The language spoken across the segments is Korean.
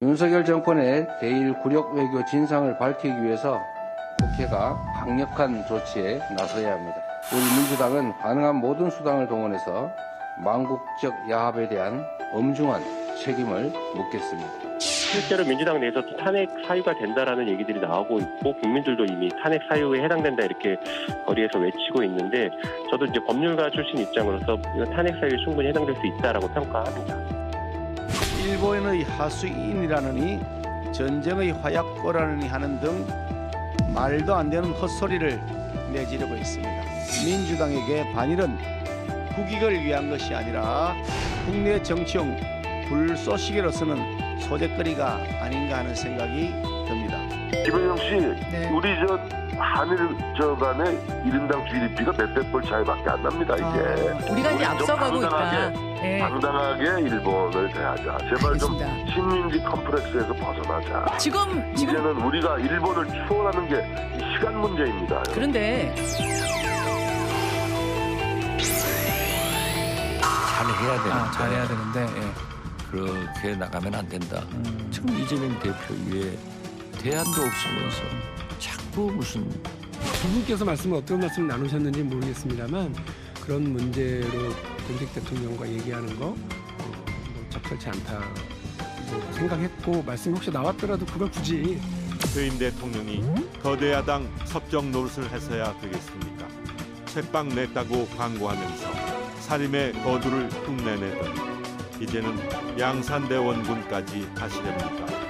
윤석열 정권의 대일 굴욕 외교 진상을 밝히기 위해서 국회가 강력한 조치에 나서야 합니다. 우리 민주당은 가능한 모든 수단을 동원해서 망국적 야합에 대한 엄중한 책임을 묻겠습니다. 실제로 민주당 내에서도 탄핵 사유가 된다라는 얘기들이 나오고 있고 국민들도 이미 탄핵 사유에 해당된다 이렇게 거리에서 외치고 있는데 저도 이제 법률가 출신 입장으로서 탄핵 사유에 충분히 해당될 수 있다라고 평가합니다. 일본의 하수인이라느니 전쟁의 화약고라느니 하는 등 말도 안 되는 헛소리를 내지르고 있습니다. 민주당에게 반일은 국익을 위한 것이 아니라 국내 정치용 불쏘시개로서는 소재거리가 아닌가 하는 생각이 듭니다. 김현영 씨, 우리 한일 간의 1인당 GDP가 몇백 불 차이밖에 안 납니다, 이게. 우리가 이제 앞서가고 있다. 네. 당당하게 일본을 대하자. 제발 좀 알겠습니다. 식민지 컴플렉스에서 벗어나자. 지금 이제는 우리가 일본을 추월하는 게 시간 문제입니다. 그런데 잘해야 되는데. 잘해야 되는데. 예. 그렇게 나가면 안 된다. 지금 이재명 대표 위에 대안도 없으면서 자꾸 무슨 두 분께서 어떤 말씀을 나누셨는지 모르겠습니다만 그런 문제로 전직 대통령과 얘기하는 거 뭐 적절치 않다 생각했고 말씀이 혹시 나왔더라도 그걸 굳이 퇴임 대통령이 거대 야당 섭정 노릇을 해서야 되겠습니까? 책방 냈다고 광고하면서 살림의 거두를 흉내내던 이제는 양산대 원군까지 하시렵니까?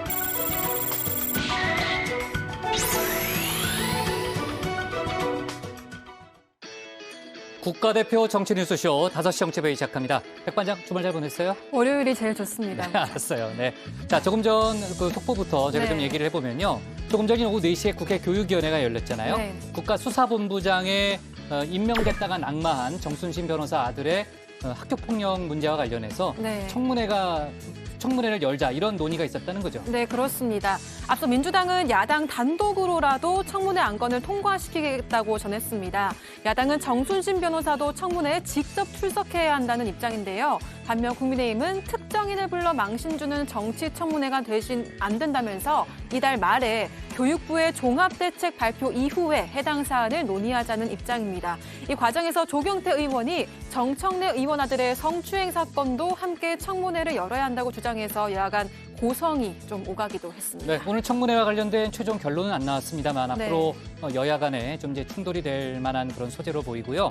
국가대표 정치뉴스쇼 5시 정치회의 시작합니다. 백반장 주말 잘 보냈어요? 월요일이 제일 좋습니다. 네, 알았어요. 네. 자, 조금 전 그 속보부터 제가 좀 얘기를 해보면요. 조금 전인 오후 4시에 국회 교육위원회가 열렸잖아요. 네. 국가수사본부장에 임명됐다가 낙마한 정순신 변호사 아들의 학교폭력 문제와 관련해서 네. 청문회를 열자 이런 논의가 있었다는 거죠. 네, 그렇습니다. 앞서 민주당은 야당 단독으로라도 청문회 안건을 통과시키겠다고 전했습니다. 야당은 정순신 변호사도 청문회에 직접 출석해야 한다는 입장인데요. 반면 국민의힘은 특정인을 불러 망신 주는 정치 청문회가 대신 안 된다면서 이달 말에 교육부의 종합대책 발표 이후에 해당 사안을 논의하자는 입장입니다. 이 과정에서 조경태 의원이 정청래 의원 아들의 성추행 사건도 함께 청문회를 열어야 한다고 주장해서 여하간 고성이 좀 오가기도 했습니다. 네, 오늘 청문회와 관련된 최종 결론은 안 나왔습니다만 네. 앞으로 여야 간에 좀 이제 충돌이 될 만한 그런 소재로 보이고요.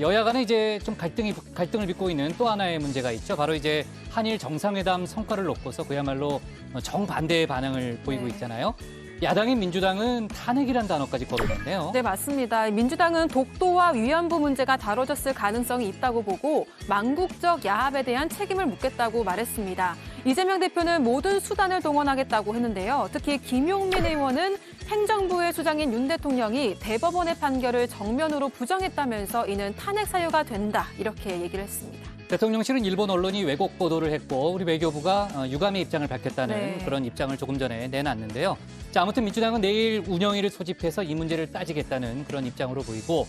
여야 간에 이제 좀 갈등을 빚고 있는 또 하나의 문제가 있죠. 바로 이제 한일 정상회담 성과를 놓고서 그야말로 정반대의 반응을 보이고 있잖아요. 야당인 민주당은 탄핵이란 단어까지 거론했네요. 네, 맞습니다. 민주당은 독도와 위안부 문제가 다뤄졌을 가능성이 있다고 보고 망국적 야합에 대한 책임을 묻겠다고 말했습니다. 이재명 대표는 모든 수단을 동원하겠다고 했는데요. 특히 김용민 의원은 행정부의 수장인 윤 대통령이 대법원의 판결을 정면으로 부정했다면서 이는 탄핵 사유가 된다 이렇게 얘기를 했습니다. 대통령실은 일본 언론이 왜곡 보도를 했고 우리 외교부가 유감의 입장을 밝혔다는 네. 그런 입장을 조금 전에 내놨는데요. 자, 아무튼 민주당은 내일 운영위를 소집해서 이 문제를 따지겠다는 그런 입장으로 보이고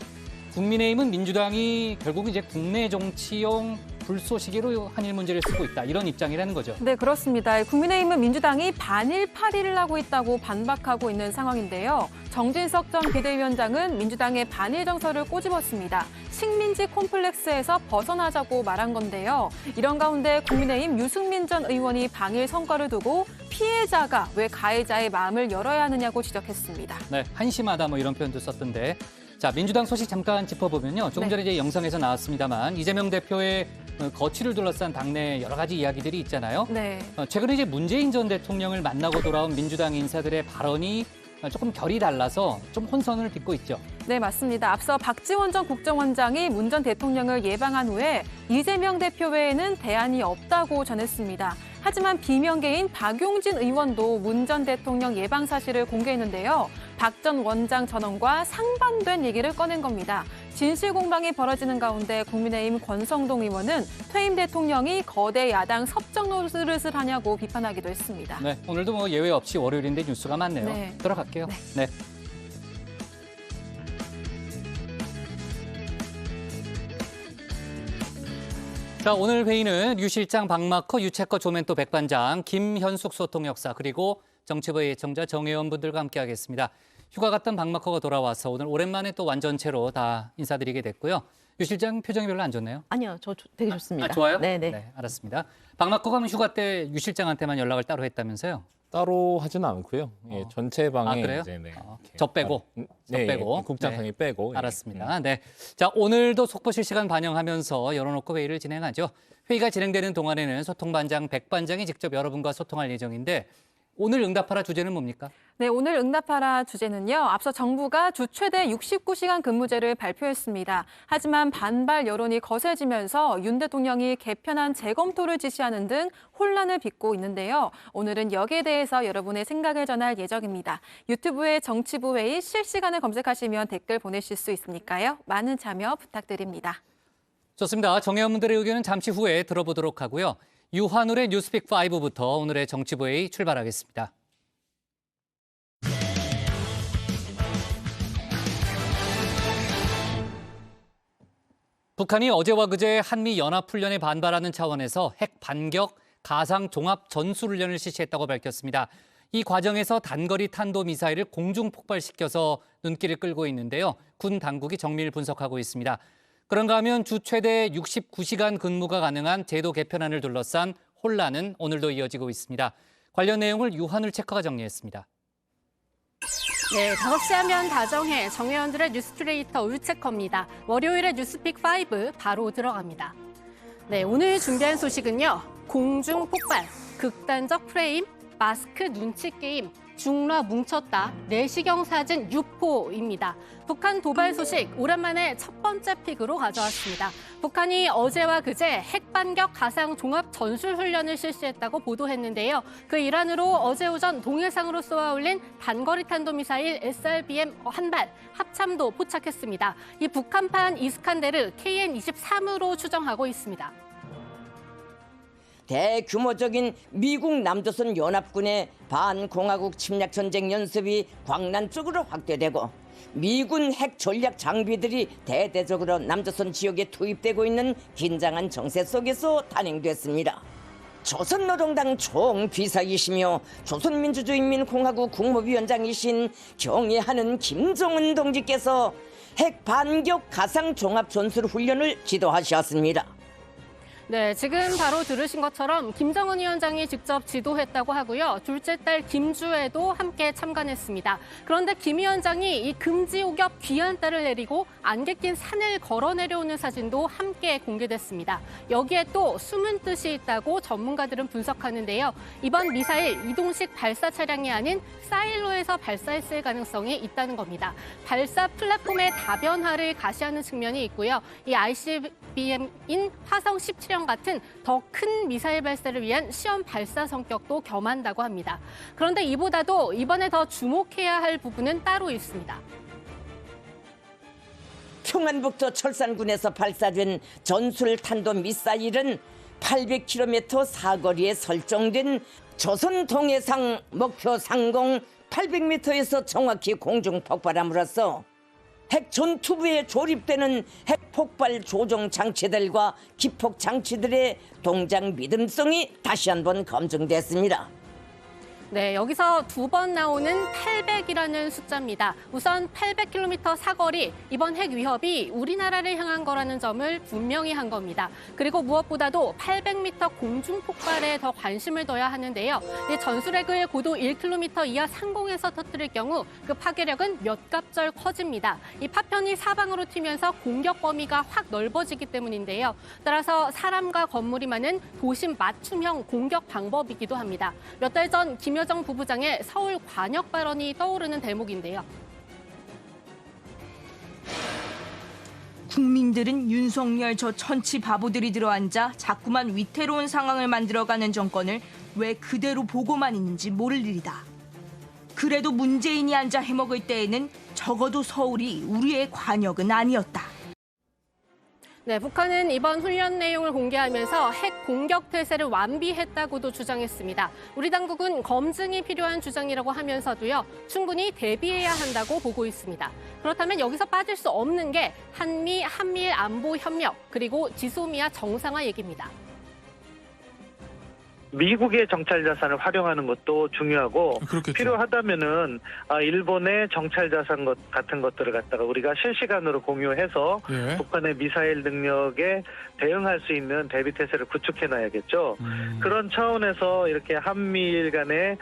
국민의힘은 민주당이 결국 이제 국내 정치용 불쏘시개로 한일 문제를 쓰고 있다 이런 입장이라는 거죠. 네, 그렇습니다. 국민의힘은 민주당이 반일파리를 하고 있다고 반박하고 있는 상황인데요. 정진석 전 비대위원장은 민주당의 반일 정서를 꼬집었습니다. 식민지 콤플렉스에서 벗어나자고 말한 건데요. 이런 가운데 국민의힘 유승민 전 의원이 반일 성과를 두고 피해자가 왜 가해자의 마음을 열어야 하느냐고 지적했습니다. 네, 한심하다 뭐 이런 표현도 썼던데. 자, 민주당 소식 잠깐 짚어보면요. 조금 전에 이제 영상에서 나왔습니다만 이재명 대표의 거취를 둘러싼 당내 여러 가지 이야기들이 있잖아요. 네. 최근에 이제 문재인 전 대통령을 만나고 돌아온 민주당 인사들의 발언이 조금 결이 달라서 좀 혼선을 빚고 있죠. 네, 맞습니다. 앞서 박지원 전 국정원장이 문 전 대통령을 예방한 후에 이재명 대표 외에는 대안이 없다고 전했습니다. 하지만 비명계인 박용진 의원도 문 전 대통령 예방 사실을 공개했는데요. 박 전 원장 전원과 상반된 얘기를 꺼낸 겁니다. 진실 공방이 벌어지는 가운데 국민의힘 권성동 의원은 퇴임 대통령이 거대 야당 섭정 노릇을 하냐고 비판하기도 했습니다. 네, 오늘도 뭐 예외 없이 월요일인데 뉴스가 많네요. 네. 들어갈게요. 네. 네. 자, 오늘 회의는 유 실장 박마커, 유채커 조멘토 백반장, 김현숙 소통역사 그리고 정치부의 예청자 정혜원 분들과 함께하겠습니다. 휴가 갔던 박마커가 돌아와서 오늘 오랜만에 또 완전체로 다 인사드리게 됐고요. 유 실장 표정이 별로 안 좋네요. 아니요, 저 되게 좋습니다. 좋아요? 네네. 네, 알았습니다. 박마커가 휴가 때 유 실장한테만 연락을 따로 했다면서요? 따로 하지는 않고요. 예, 전체 방에 그래요? 이제 네. 저 빼고? 저 네, 빼고? 국장상이 빼고. 알았습니다. 네. 자, 오늘도 속보 실시간 반영하면서 열어놓고 회의를 진행하죠. 회의가 진행되는 동안에는 소통반장 백반장이 직접 여러분과 소통할 예정인데 오늘 응답하라 주제는 뭡니까? 네, 오늘 응답하라 주제는요. 앞서 정부가 주 최대 69시간 근무제를 발표했습니다. 하지만 반발 여론이 거세지면서 윤 대통령이 개편안 재검토를 지시하는 등 혼란을 빚고 있는데요. 오늘은 여기에 대해서 여러분의 생각을 전할 예정입니다. 유튜브에 정치부 회의 실시간을 검색하시면 댓글 보내실 수 있으니까요. 많은 참여 부탁드립니다. 좋습니다. 정혜원 분들의 의견은 잠시 후에 들어보도록 하고요. 유한울의 뉴스픽 5부터 오늘의 정치부 회의 출발하겠습니다. 북한이 어제와 그제 한미 연합훈련에 반발하는 차원에서 핵 반격 가상 종합 전술훈련을 실시했다고 밝혔습니다. 이 과정에서 단거리 탄도미사일을 공중 폭발시켜서 눈길을 끌고 있는데요. 군 당국이 정밀 분석하고 있습니다. 그런가 하면 주 최대 69시간 근무가 가능한 제도 개편안을 둘러싼 혼란은 오늘도 이어지고 있습니다. 관련 내용을 유한울 체커가 정리했습니다. 네, 5시 하면 다정해 정혜원들의 뉴스큐레이터 울체커입니다. 월요일의 뉴스픽 5 바로 들어갑니다. 네, 오늘 준비한 소식은요. 공중 폭발, 극단적 프레임, 마스크 눈치 게임, 중러 뭉쳤다, 내시경 사진 유포입니다. 북한 도발 소식 오랜만에 첫 번째 픽으로 가져왔습니다. 북한이 어제와 그제 핵반격 가상 종합 전술 훈련을 실시했다고 보도했는데요. 그 일환으로 어제 오전 동해상으로 쏘아 올린 단거리 탄도미사일 SRBM 한 발 합참도 포착했습니다. 이 북한판 이스칸데르 KN-23으로 추정하고 있습니다. 대규모적인 미국 남조선 연합군의 반공화국 침략 전쟁 연습이 광란 쪽으로 확대되고 미군 핵 전략 장비들이 대대적으로 남조선 지역에 투입되고 있는 긴장한 정세 속에서 단행됐습니다. 조선노동당 총비서이시며 조선민주주의인민공화국 국무위원장이신 경애하는 김정은 동지께서 핵 반격 가상 종합 전술 훈련을 지도하셨습니다. 네, 지금 바로 들으신 것처럼 김정은 위원장이 직접 지도했다고 하고요. 둘째 딸 김주애도 함께 참관했습니다. 그런데 김 위원장이 이 금지옥엽 귀한 딸을 내리고 안개 낀 산을 걸어 내려오는 사진도 함께 공개됐습니다. 여기에 또 숨은 뜻이 있다고 전문가들은 분석하는데요. 이번 미사일 이동식 발사 차량이 아닌 사일로에서 발사했을 가능성이 있다는 겁니다. 발사 플랫폼의 다변화를 가시하는 측면이 있고요. 이 ICBM인 화성 17형 같은 더 큰 미사일 발사를 위한 시험 발사 성격도 겸한다고 합니다. 그런데 이보다도 이번에 더 주목해야 할 부분은 따로 있습니다. 평안북도 철산군에서 발사된 전술 탄도 미사일은 800km 사거리에 설정된 조선 동해상 목표 상공 800m에서 정확히 공중 폭발함으로써 핵 전투부에 조립되는 핵 폭발 조종 장치들과 기폭 장치들의 동작 믿음성이 다시 한번 검증됐습니다. 네, 여기서 두 번 나오는 800이라는 숫자입니다. 우선 800km 사거리, 이번 핵 위협이 우리나라를 향한 거라는 점을 분명히 한 겁니다. 그리고 무엇보다도 800m 공중 폭발에 더 관심을 둬야 하는데요. 이 전술핵을 고도 1km 이하 상공에서 터뜨릴 경우 그 파괴력은 몇 갑절 커집니다. 이 파편이 사방으로 튀면서 공격 범위가 확 넓어지기 때문인데요. 따라서 사람과 건물이 많은 도심 맞춤형 공격 방법이기도 합니다. 몇 달 전 김여정 부부장의 서울 관역 발언이 떠오르는 대목인데요. 국민들은 윤석열 저 천치 바보들이 들어앉아 자꾸만 위태로운 상황을 만들어가는 정권을 왜 그대로 보고만 있는지 모를 일이다. 그래도 문재인이 앉아 해먹을 때에는 적어도 서울이 우리의 관역은 아니었다. 네, 북한은 이번 훈련 내용을 공개하면서 핵 공격 태세를 완비했다고도 주장했습니다. 우리 당국은 검증이 필요한 주장이라고 하면서도요, 충분히 대비해야 한다고 보고 있습니다. 그렇다면 여기서 빠질 수 없는 게 한미일 안보 협력 그리고 지소미아 정상화 얘기입니다. 미국의 정찰 자산을 활용하는 것도 중요하고 그렇겠죠. 필요하다면은 일본의 정찰 자산 같은 것들을 갖다가 우리가 실시간으로 공유해서 예. 북한의 미사일 능력에 대응할 수 있는 대비 태세를 구축해놔야겠죠. 그런 차원에서 이렇게 한미일 간의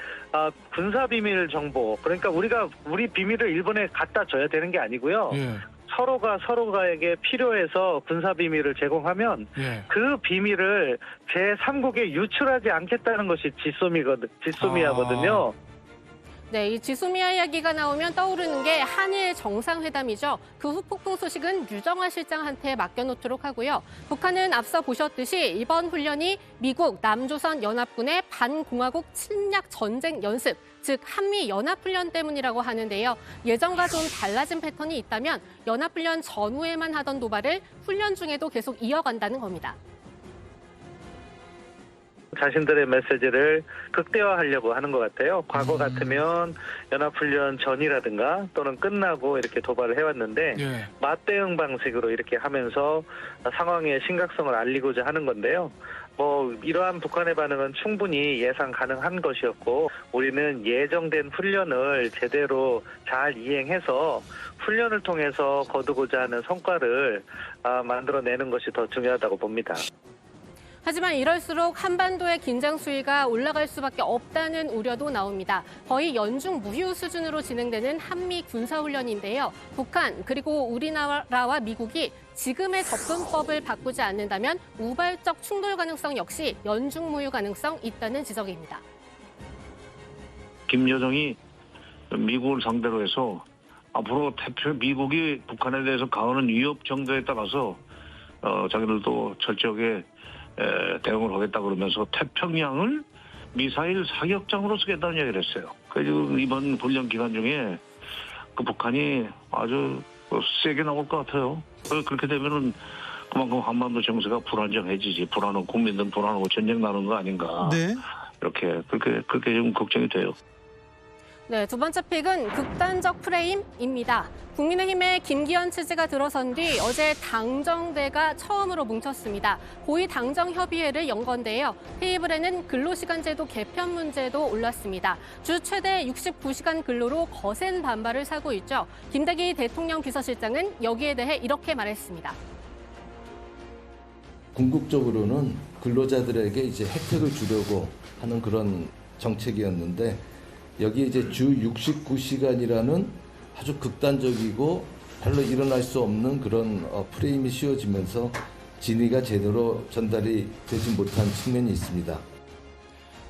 군사 비밀 정보, 그러니까 우리 비밀을 일본에 갖다 줘야 되는 게 아니고요. 예. 서로가에게 필요해서 군사 비밀을 제공하면 예. 그 비밀을 제3국에 유출하지 않겠다는 것이 지소미아거든요. 네, 이 지소미아 이야기가 나오면 떠오르는 게 한일 정상회담이죠. 그 후 폭풍 소식은 유정화 실장한테 맡겨놓도록 하고요. 북한은 앞서 보셨듯이 이번 훈련이 미국 남조선 연합군의 반공화국 침략 전쟁 연습, 즉 한미 연합훈련 때문이라고 하는데요. 예전과 좀 달라진 패턴이 있다면 연합훈련 전후에만 하던 도발을 훈련 중에도 계속 이어간다는 겁니다. 자신들의 메시지를 극대화하려고 하는 것 같아요. 과거 같으면 연합훈련 전이라든가 또는 끝나고 이렇게 도발을 해왔는데 예. 맞대응 방식으로 이렇게 하면서 상황의 심각성을 알리고자 하는 건데요. 이러한 북한의 반응은 충분히 예상 가능한 것이었고 우리는 예정된 훈련을 제대로 잘 이행해서 훈련을 통해서 거두고자 하는 성과를 만들어내는 것이 더 중요하다고 봅니다. 하지만 이럴수록 한반도의 긴장 수위가 올라갈 수밖에 없다는 우려도 나옵니다. 거의 연중 무휴 수준으로 진행되는 한미 군사훈련인데요. 북한 그리고 우리나라와 미국이 지금의 접근법을 바꾸지 않는다면 우발적 충돌 가능성 역시 연중 무휴 가능성 있다는 지적입니다. 김여정이 미국을 상대로 해서 앞으로 미국이 북한에 대해서 가하는 위협 정도에 따라서 자기들도 철저하게 대응을 하겠다 그러면서 태평양을 미사일 사격장으로 쓰겠다는 얘기를 했어요. 그래서 이번 훈련 기간 중에 그 북한이 아주 세게 나올 것 같아요. 그렇게 되면은 그만큼 한반도 정세가 불안정해지지. 국민들은 불안하고 전쟁 나는 거 아닌가. 네. 그렇게 좀 걱정이 돼요. 네, 두 번째 픽은 극단적 프레임입니다. 국민의힘의 김기현 치지가 들어선 뒤 어제 당정대가 처음으로 뭉쳤습니다. 고위 당정협의회를 연 건데요. 테이블에는 근로시간제도 개편 문제도 올랐습니다. 주 최대 69시간 근로로 거센 반발을 사고 있죠. 김대기 대통령 비서실장은 여기에 대해 이렇게 말했습니다. 궁극적으로는 근로자들에게 이제 혜택을 주려고 하는 그런 정책이었는데 여기 이제 주 69시간이라는 아주 극단적이고 별로 일어날 수 없는 그런 프레임이 씌워지면서 진위가 제대로 전달이 되지 못한 측면이 있습니다.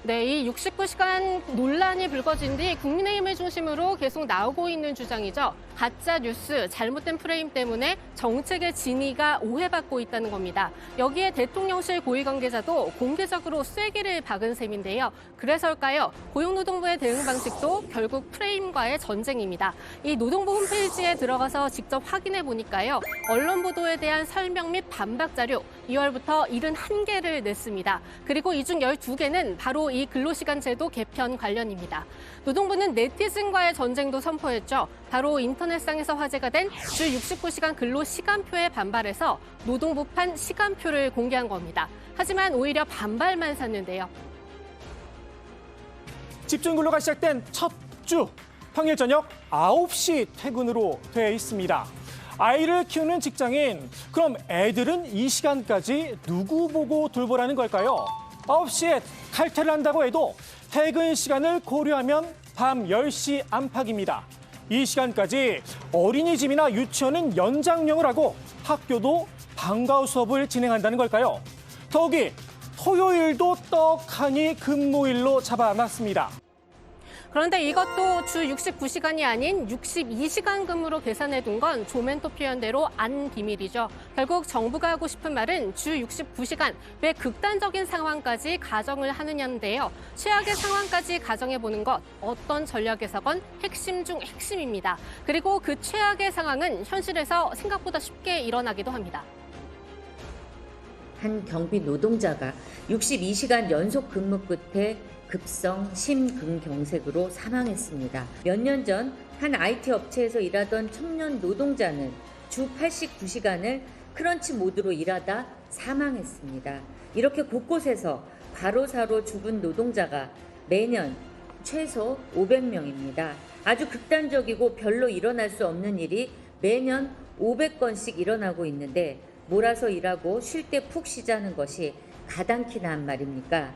네, 이 69시간 논란이 불거진 뒤 국민의힘을 중심으로 계속 나오고 있는 주장이죠. 가짜 뉴스, 잘못된 프레임 때문에 정책의 진위가 오해받고 있다는 겁니다. 여기에 대통령실 고위 관계자도 공개적으로 쐐기를 박은 셈인데요. 그래서일까요? 고용노동부의 대응 방식도 결국 프레임과의 전쟁입니다. 이 노동부 홈페이지에 들어가서 직접 확인해 보니까요. 언론 보도에 대한 설명 및 반박 자료 2월부터 71개를 냈습니다. 그리고 이 중 12개는 바로 이 근로시간 제도 개편 관련입니다. 노동부는 네티즌과의 전쟁도 선포했죠. 바로 인터넷상에서 화제가 된 주 69시간 근로 시간표에 반발해서 노동부판 시간표를 공개한 겁니다. 하지만 오히려 반발만 샀는데요. 집중근로가 시작된 첫 주, 평일 저녁 9시 퇴근으로 돼 있습니다. 아이를 키우는 직장인, 그럼 애들은 이 시간까지 누구 보고 돌보라는 걸까요? 9시에 칼퇴를 한다고 해도 퇴근 시간을 고려하면 밤 10시 안팎입니다. 이 시간까지 어린이집이나 유치원은 연장령을 하고 학교도 방과후 수업을 진행한다는 걸까요? 더욱이 토요일도 떡하니 근무일로 잡아놨습니다. 그런데 이것도 주 69시간이 아닌 62시간 근무로 계산해둔 건 조멘토 표현대로 안 비밀이죠. 결국 정부가 하고 싶은 말은 주 69시간, 왜 극단적인 상황까지 가정을 하느냐인데요. 최악의 상황까지 가정해보는 것, 어떤 전략에서건 핵심 중 핵심입니다. 그리고 그 최악의 상황은 현실에서 생각보다 쉽게 일어나기도 합니다. 한 경비 노동자가 62시간 연속 근무 끝에 급성 심근경색으로 사망했습니다. 몇 년 전 한 IT 업체에서 일하던 청년 노동자는 주 89시간을 크런치 모드로 일하다 사망했습니다. 이렇게 곳곳에서 과로사로 죽은 노동자가 매년 최소 500명입니다. 아주 극단적이고 별로 일어날 수 없는 일이 매년 500건씩 일어나고 있는데 몰아서 일하고 쉴 때 푹 쉬자는 것이 가당키나 한 말입니까?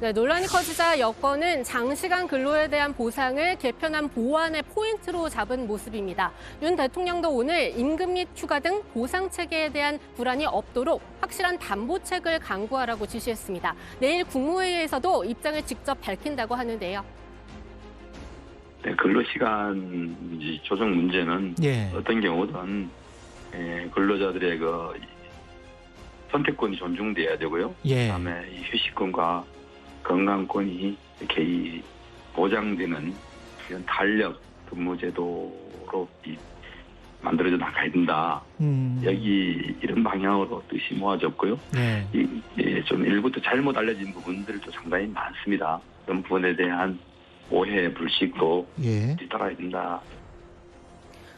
네, 논란이 커지자 여권은 장시간 근로에 대한 보상을 개편한 보완의 포인트로 잡은 모습입니다. 윤 대통령도 오늘 임금 및 휴가 등 보상 체계에 대한 불안이 없도록 확실한 담보책을 강구하라고 지시했습니다. 내일 국무회의에서도 입장을 직접 밝힌다고 하는데요. 네, 근로시간 조정 문제는 어떤 경우든 근로자들의 그 선택권이 존중돼야 되고요. 그다음에 이 휴식권과 건강권이 이렇게 보장되는 이런 탄력 근무제도로 만들어져 나가야 된다. 여기 이런 방향으로 뜻이 모아졌고요. 좀 일부터 잘못 알려진 부분들도 상당히 많습니다. 그런 부분에 대한 오해, 불식도 뒤따라야 된다.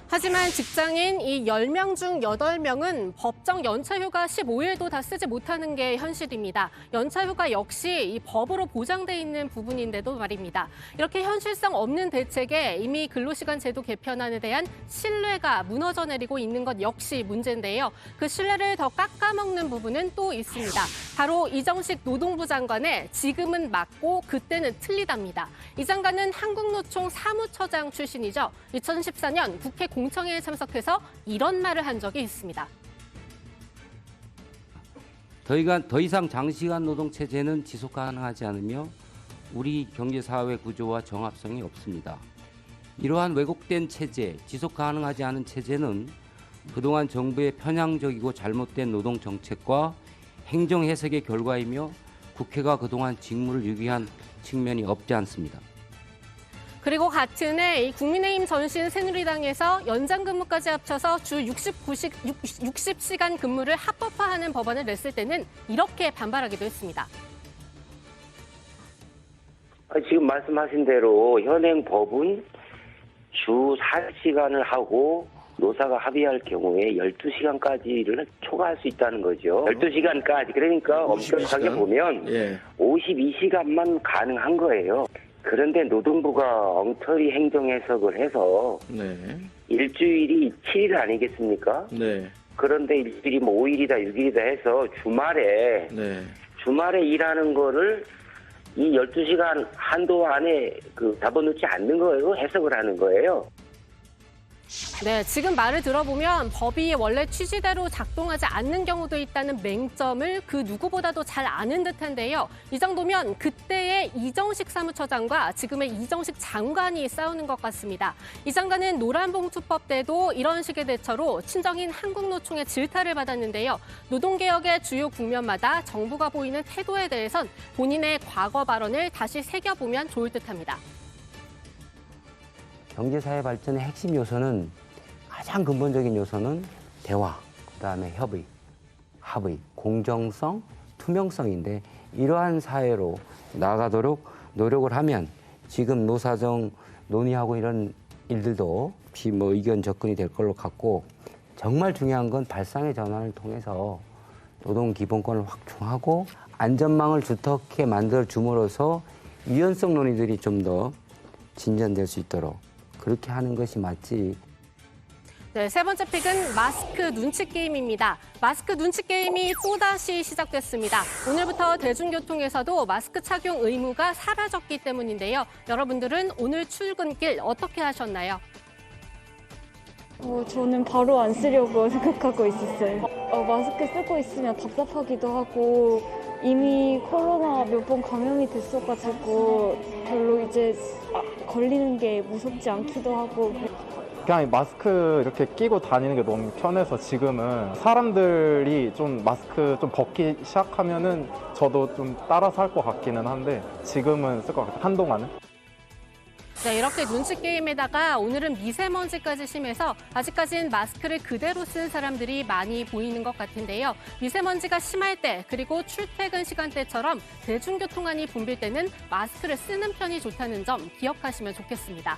하지만 직장인 이 10명 중 8명은 법정 연차휴가 15일도 다 쓰지 못하는 게 현실입니다. 연차휴가 역시 이 법으로 보장돼 있는 부분인데도 말입니다. 이렇게 현실성 없는 대책에 이미 근로시간 제도 개편안에 대한 신뢰가 무너져 내리고 있는 것 역시 문제인데요. 그 신뢰를 더 깎아먹는 부분은 또 있습니다. 바로 이정식 노동부 장관의 지금은 맞고 그때는 틀리답니다. 이 장관은 한국노총 사무처장 출신이죠. 2014년 국회 공청회에 참석해서 이런 말을 한 적이 있습니다. 더 이상 장시간 노동 체제는 지속 가능하지 않으며 우리 경제사회 구조와 정합성이 없습니다. 이러한 왜곡된 체제, 지속 가능하지 않은 체제는 그동안 정부의 편향적이고 잘못된 노동 정책과 행정 해석의 결과이며 국회가 그동안 직무를 유기한 측면이 없지 않습니다. 그리고 같은 해 이 국민의힘 전신 새누리당에서 연장 근무까지 합쳐서 주 60시간 근무를 합법화하는 법안을 냈을 때는 이렇게 반발하기도 했습니다. 지금 말씀하신 대로 현행 법은 주 4시간을 하고 노사가 합의할 경우에 12시간까지를 초과할 수 있다는 거죠. 12시간까지. 그러니까 엄격하게 보면 52시간만 가능한 거예요. 그런데 노동부가 엉터리 행정 해석을 해서 일주일이 7일 아니겠습니까? 그런데 일주일이 뭐 5일이다 6일이다 해서 주말에 일하는 거를 이 12시간 한도 안에 잡아놓지 않는 거예요. 해석을 하는 거예요. 네, 지금 말을 들어보면 법이 원래 취지대로 작동하지 않는 경우도 있다는 맹점을 그 누구보다도 잘 아는 듯한데요. 이 정도면 그때의 이정식 사무처장과 지금의 이정식 장관이 싸우는 것 같습니다. 이 장관은 노란봉투법 때도 이런 식의 대처로 친정인 한국노총의 질타를 받았는데요. 노동개혁의 주요 국면마다 정부가 보이는 태도에 대해선 본인의 과거 발언을 다시 새겨보면 좋을 듯합니다. 경제사회 발전의 핵심 요소는 가장 근본적인 요소는 대화, 그다음에 협의, 합의, 공정성, 투명성인데 이러한 사회로 나아가도록 노력을 하면 지금 노사정 논의하고 이런 일들도 혹시 뭐 의견 접근이 될 걸로 같고 정말 중요한 건 발상의 전환을 통해서 노동 기본권을 확충하고 안전망을 두텁게 만들어 줌으로써 유연성 논의들이 좀 더 진전될 수 있도록 그렇게 하는 것이 맞지. 네, 세 번째 픽은 마스크 눈치 게임입니다. 마스크 눈치 게임이 또다시 시작됐습니다. 오늘부터 대중교통에서도 마스크 착용 의무가 사라졌기 때문인데요. 여러분들은 오늘 출근길 어떻게 하셨나요? 저는 바로 안 쓰려고 생각하고 있었어요. 마스크 쓰고 있으면 답답하기도 하고 이미 코로나 몇 번 감염이 됐어가지고 별로 이제 걸리는 게 무섭지 않기도 하고. 그냥 마스크 이렇게 끼고 다니는 게 너무 편해서 지금은 사람들이 좀 마스크 좀 벗기 시작하면은 저도 좀 따라서 할 것 같기는 한데 지금은 쓸 것 같아요. 한동안은. 네, 이렇게 눈치 게임에다가 오늘은 미세먼지까지 심해서 아직까지는 마스크를 그대로 쓴 사람들이 많이 보이는 것 같은데요. 미세먼지가 심할 때 그리고 출퇴근 시간대처럼 대중교통안이 붐빌 때는 마스크를 쓰는 편이 좋다는 점 기억하시면 좋겠습니다.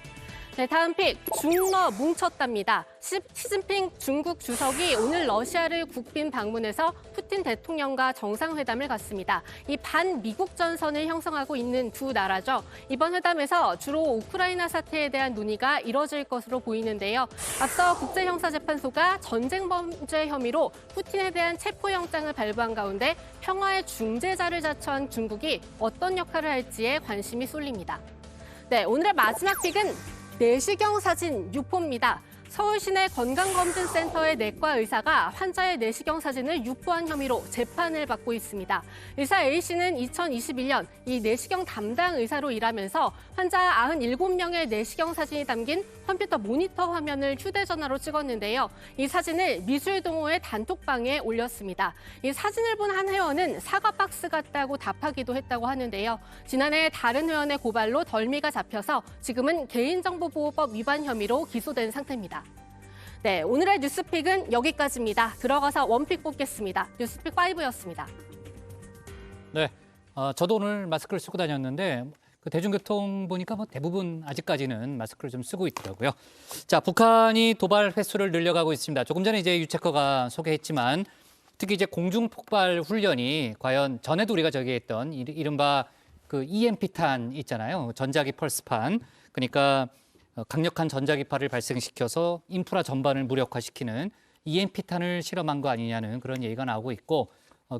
네, 다음 픽, 중러 뭉쳤답니다. 시진핑 중국 주석이 오늘 러시아를 국빈 방문해서 푸틴 대통령과 정상회담을 갖습니다. 이 반미국 전선을 형성하고 있는 두 나라죠. 이번 회담에서 주로 우크라이나 사태에 대한 논의가 이뤄질 것으로 보이는데요. 앞서 국제형사재판소가 전쟁 범죄 혐의로 푸틴에 대한 체포영장을 발부한 가운데 평화의 중재자를 자처한 중국이 어떤 역할을 할지에 관심이 쏠립니다. 네, 오늘의 마지막 픽은 내시경 사진 유포입니다. 서울시내 건강검진센터의 내과 의사가 환자의 내시경 사진을 유포한 혐의로 재판을 받고 있습니다. 의사 A씨는 2021년 이 내시경 담당 의사로 일하면서 환자 97명의 내시경 사진이 담긴 컴퓨터 모니터 화면을 휴대전화로 찍었는데요. 이 사진을 미술동호회 단톡방에 올렸습니다. 이 사진을 본 한 회원은 사과 박스 같다고 답하기도 했다고 하는데요. 지난해 다른 회원의 고발로 덜미가 잡혀서 지금은 개인정보보호법 위반 혐의로 기소된 상태입니다. 네, 오늘의 뉴스픽은 여기까지입니다. 들어가서 원픽 뽑겠습니다. 뉴스픽 5였습니다. 네, 저도 오늘 마스크를 쓰고 다녔는데 그 대중교통 보니까 뭐 대부분 아직까지는 마스크를 좀 쓰고 있더라고요. 자, 북한이 도발 횟수를 늘려가고 있습니다. 조금 전에 이제 유체커가 소개했지만 특히 이제 공중폭발 훈련이 과연 전에도 우리가 저기 했던 이른바 그 EMP탄 있잖아요. 전자기 펄스판. 그러니까 강력한 전자기파를 발생시켜서 인프라 전반을 무력화시키는 EMP탄을 실험한 거 아니냐는 그런 얘기가 나오고 있고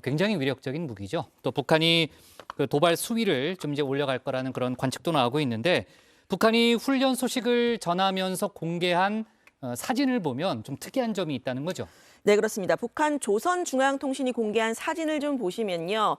굉장히 위력적인 무기죠. 또 북한이 그 도발 수위를 좀 이제 올려갈 거라는 그런 관측도 나오고 있는데 북한이 훈련 소식을 전하면서 공개한 사진을 보면 좀 특이한 점이 있다는 거죠. 네, 그렇습니다. 북한 조선중앙통신이 공개한 사진을 좀 보시면요.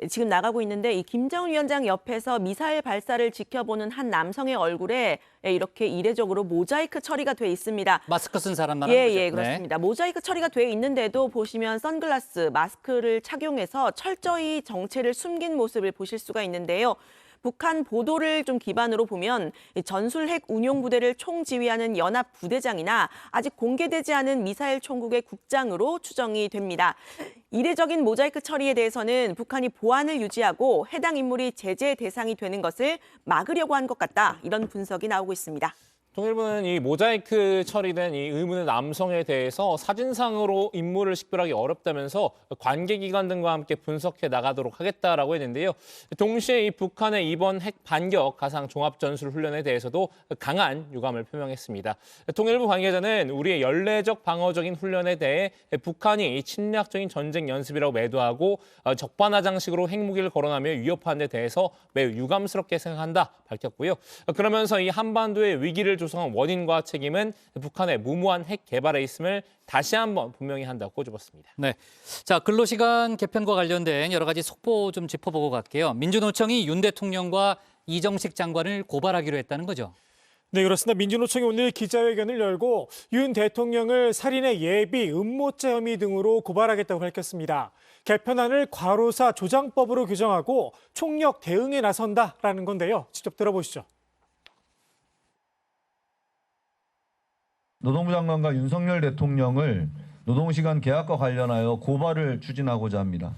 지금 나가고 있는데 이 김정은 위원장 옆에서 미사일 발사를 지켜보는 한 남성의 얼굴에 이렇게 이례적으로 모자이크 처리가 돼 있습니다. 마스크 쓴 사람 말하는 거죠? 예, 그렇습니다. 네. 모자이크 처리가 돼 있는데도 보시면 선글라스, 마스크를 착용해서 철저히 정체를 숨긴 모습을 보실 수가 있는데요. 북한 보도를 좀 기반으로 보면 전술 핵 운용 부대를 총지휘하는 연합 부대장이나 아직 공개되지 않은 미사일 총국의 국장으로 추정이 됩니다. 이례적인 모자이크 처리에 대해서는 북한이 보안을 유지하고 해당 인물이 제재 대상이 되는 것을 막으려고 한 것 같다. 이런 분석이 나오고 있습니다. 통일부는 이 모자이크 처리된 이 의문의 남성에 대해서 사진상으로 인물을 식별하기 어렵다면서 관계기관 등과 함께 분석해 나가도록 하겠다라고 했는데요. 동시에 이 북한의 이번 핵 반격 가상 종합전술훈련에 대해서도 강한 유감을 표명했습니다. 통일부 관계자는 우리의 연례적 방어적인 훈련에 대해 북한이 침략적인 전쟁 연습이라고 매도하고 적반하장식으로 핵무기를 거론하며 위협하는 데 대해서 매우 유감스럽게 생각한다 밝혔고요. 그러면서 이 한반도의 위기를 조성한 원인과 책임은 북한의 무모한 핵 개발에 있음을 다시 한번 분명히 한다고 꼬집었습니다. 네, 자 근로시간 개편과 관련된 여러 가지 속보 좀 짚어보고 갈게요. 민주노총이 윤 대통령과 이정식 장관을 고발하기로 했다는 거죠. 네, 그렇습니다. 민주노총이 오늘 기자회견을 열고 윤 대통령을 살인의 예비, 음모죄 혐의 등으로 고발하겠다고 밝혔습니다. 개편안을 과로사 조장법으로 규정하고 총력 대응에 나선다라는 건데요. 직접 들어보시죠. 노동부 장관과 윤석열 대통령을 노동시간 계약과 관련하여 고발을 추진하고자 합니다.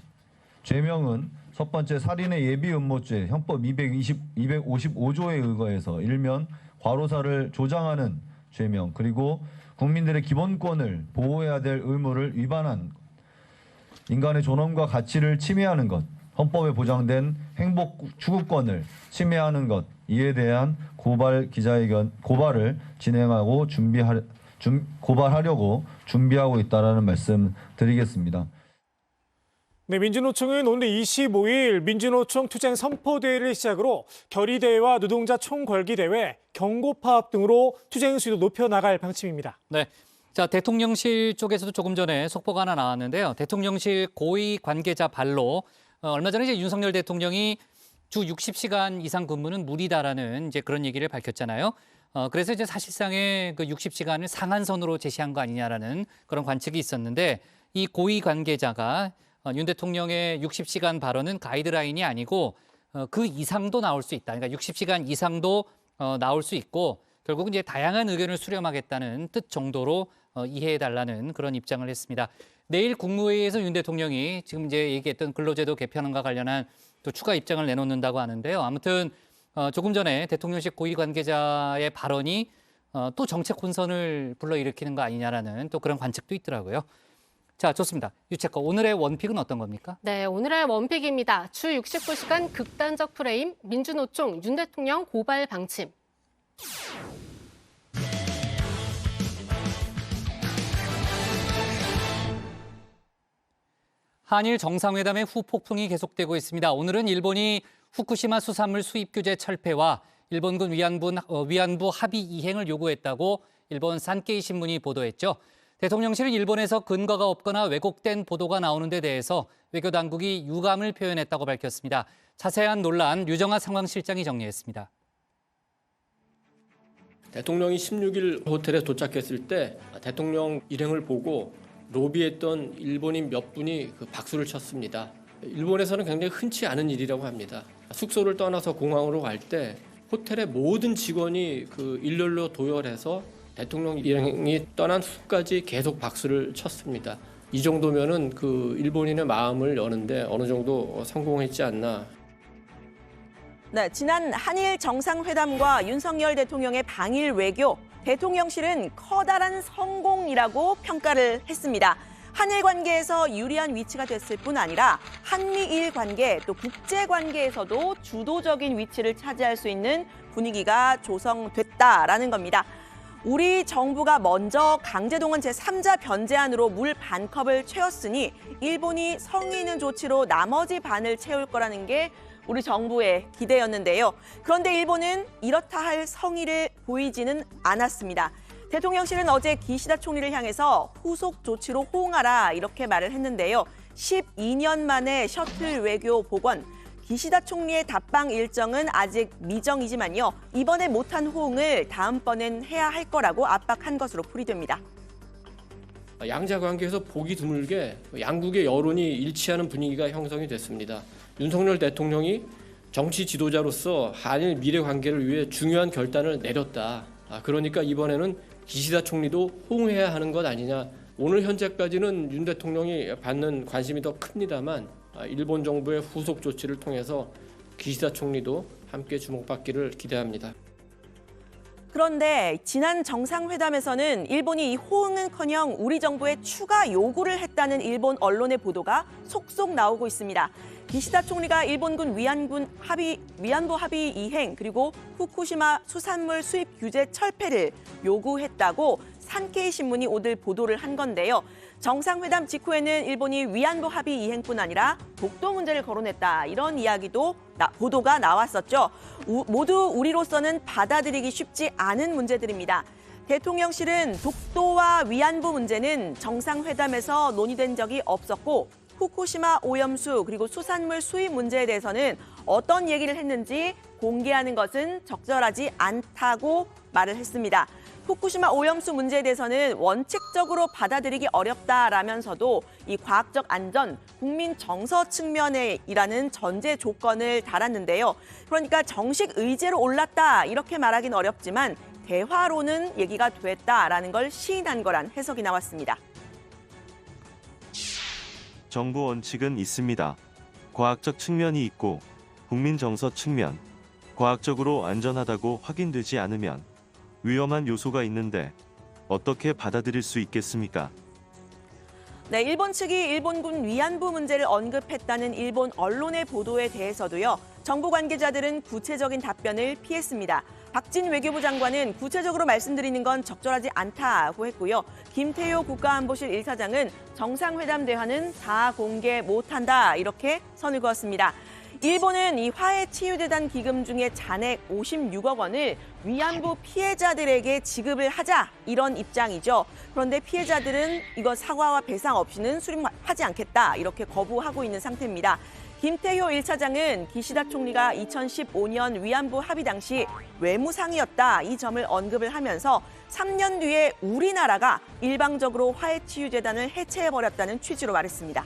죄명은 첫 번째 살인의 예비 음모죄 형법 255조에 의거해서 일면 과로사를 조장하는 죄명, 그리고 국민들의 기본권을 보호해야 될 의무를 위반한 것, 인간의 존엄과 가치를 침해하는 것, 헌법에 보장된 행복 추구권을 침해하는 것, 이에 대한 고발을 진행하고 고발하려고 준비하고 있다는 말씀 드리겠습니다. 네, 민주노총은 오늘 25일 민주노총 투쟁 선포대회를 시작으로 결의대회와 노동자 총궐기대회, 경고파업 등으로 투쟁 수위도 높여나갈 방침입니다. 네, 자 대통령실 쪽에서도 조금 전에 속보가 하나 나왔는데요. 대통령실 고위 관계자 발로 얼마 전에 이제 윤석열 대통령이 주 60시간 이상 근무는 무리다라는 이제 그런 얘기를 밝혔잖아요. 그래서 이제 사실상의 그 60시간을 상한선으로 제시한 거 아니냐라는 그런 관측이 있었는데 이 고위 관계자가 윤 대통령의 60시간 발언은 가이드라인이 아니고 그 이상도 나올 수 있다. 그러니까 60시간 이상도 나올 수 있고 결국은 이제 다양한 의견을 수렴하겠다는 뜻 정도로 이해해달라는 그런 입장을 했습니다. 내일 국무회의에서 윤 대통령이 지금 이제 얘기했던 근로제도 개편안과 관련한 또 추가 입장을 내놓는다고 하는데요. 아무튼 조금 전에 대통령실 고위 관계자의 발언이 또 정책 혼선을 불러일으키는 거 아니냐라는 또 그런 관측도 있더라고요. 자, 좋습니다. 유채거 오늘의 원픽은 어떤 겁니까? 네, 오늘의 원픽입니다. 주 69시간 극단적 프레임, 민주노총 윤 대통령 고발 방침. 한일 정상회담의 후폭풍이 계속되고 있습니다. 오늘은 일본이 후쿠시마 수산물 수입 규제 철폐와 일본군 위안부 합의 이행을 요구했다고 일본 산케이 신문이 보도했죠. 대통령실은 일본에서 근거가 없거나 왜곡된 보도가 나오는 데 대해서 외교 당국이 유감을 표현했다고 밝혔습니다. 자세한 논란 유정아 상황실장이 정리했습니다. 대통령이 16일 호텔에 도착했을 때 대통령 일행을 보고 로비했던 일본인 몇 분이 박수를 쳤습니다. 일본에서는 굉장히 흔치 않은 일이라고 합니다. 숙소를 떠나서 공항으로 갈 때 호텔의 모든 직원이 일렬로 도열해서 대통령 일행이 떠난 후까지 계속 박수를 쳤습니다. 이 정도면은 일본인의 마음을 여는데 어느 정도 성공했지 않나. 네, 지난 한일 정상회담과 윤석열 대통령의 방일 외교, 대통령실은 커다란 성공이라고 평가를 했습니다. 한일 관계에서 유리한 위치가 됐을 뿐 아니라 한미일 관계 또 국제 관계에서도 주도적인 위치를 차지할 수 있는 분위기가 조성됐다라는 겁니다. 우리 정부가 먼저 강제동원 제3자 변제안으로 물 반컵을 채웠으니 일본이 성의 있는 조치로 나머지 반을 채울 거라는 게 우리 정부의 기대였는데요. 그런데 일본은 이렇다 할 성의를 보이지는 않았습니다. 대통령실은 어제 기시다 총리를 향해서 후속 조치로 호응하라 이렇게 말을 했는데요. 12년 만에 셔틀 외교 복원, 기시다 총리의 답방 일정은 아직 미정이지만요. 이번에 못한 호응을 다음번엔 해야 할 거라고 압박한 것으로 풀이됩니다. 양자 관계에서 보기 드물게 양국의 여론이 일치하는 분위기가 형성이 됐습니다. 윤석열 대통령이 정치 지도자로서 한일 미래 관계를 위해 중요한 결단을 내렸다. 그러니까 이번에는 기시다 총리도 호응해야 하는 것 아니냐. 오늘 현재까지는 윤 대통령이 받는 관심이 더 큽니다만 일본 정부의 후속 조치를 통해서 기시다 총리도 함께 주목받기를 기대합니다. 그런데 지난 정상회담에서는 일본이 이 호응은커녕 우리 정부에 추가 요구를 했다는 일본 언론의 보도가 속속 나오고 있습니다. 기시다 총리가 일본군 위안부 합의 이행 그리고 후쿠시마 수산물 수입 규제 철폐를 요구했다고 산케이 신문이 오늘 보도를 한 건데요. 정상회담 직후에는 일본이 위안부 합의 이행뿐 아니라 독도 문제를 거론했다. 이런 이야기도 보도가 나왔었죠. 모두 우리로서는 받아들이기 쉽지 않은 문제들입니다. 대통령실은 독도와 위안부 문제는 정상회담에서 논의된 적이 없었고 후쿠시마 오염수 그리고 수산물 수입 문제에 대해서는 어떤 얘기를 했는지 공개하는 것은 적절하지 않다고 말을 했습니다. 후쿠시마 오염수 문제에 대해서는 원칙적으로 받아들이기 어렵다라면서도 이 과학적 안전, 국민 정서 측면이라는 전제 조건을 달았는데요. 그러니까 정식 의제로 올랐다 이렇게 말하기는 어렵지만 대화로는 얘기가 됐다라는 걸 시인한 거란 해석이 나왔습니다. 정부 원칙은 있습니다. 과학적 측면이 있고 국민 정서 측면, 과학적으로 안전하다고 확인되지 않으면 위험한 요소가 있는데 어떻게 받아들일 수 있겠습니까? 네, 일본 측이 일본군 위안부 문제를 언급했다는 일본 언론의 보도에 대해서도요. 정부 관계자들은 구체적인 답변을 피했습니다. 박진 외교부 장관은 구체적으로 말씀드리는 건 적절하지 않다고 했고요. 김태효 국가안보실 1차장은 정상회담 대화는 다 공개 못한다 이렇게 선을 그었습니다. 일본은 이 화해치유재단 기금 중에 잔액 56억 원을 위안부 피해자들에게 지급을 하자 이런 입장이죠. 그런데 피해자들은 이거 사과와 배상 없이는 수립하지 않겠다 이렇게 거부하고 있는 상태입니다. 김태효 1차장은 기시다 총리가 2015년 위안부 합의 당시 외무상이었다 이 점을 언급을 하면서 3년 뒤에 우리나라가 일방적으로 화해치유재단을 해체해버렸다는 취지로 말했습니다.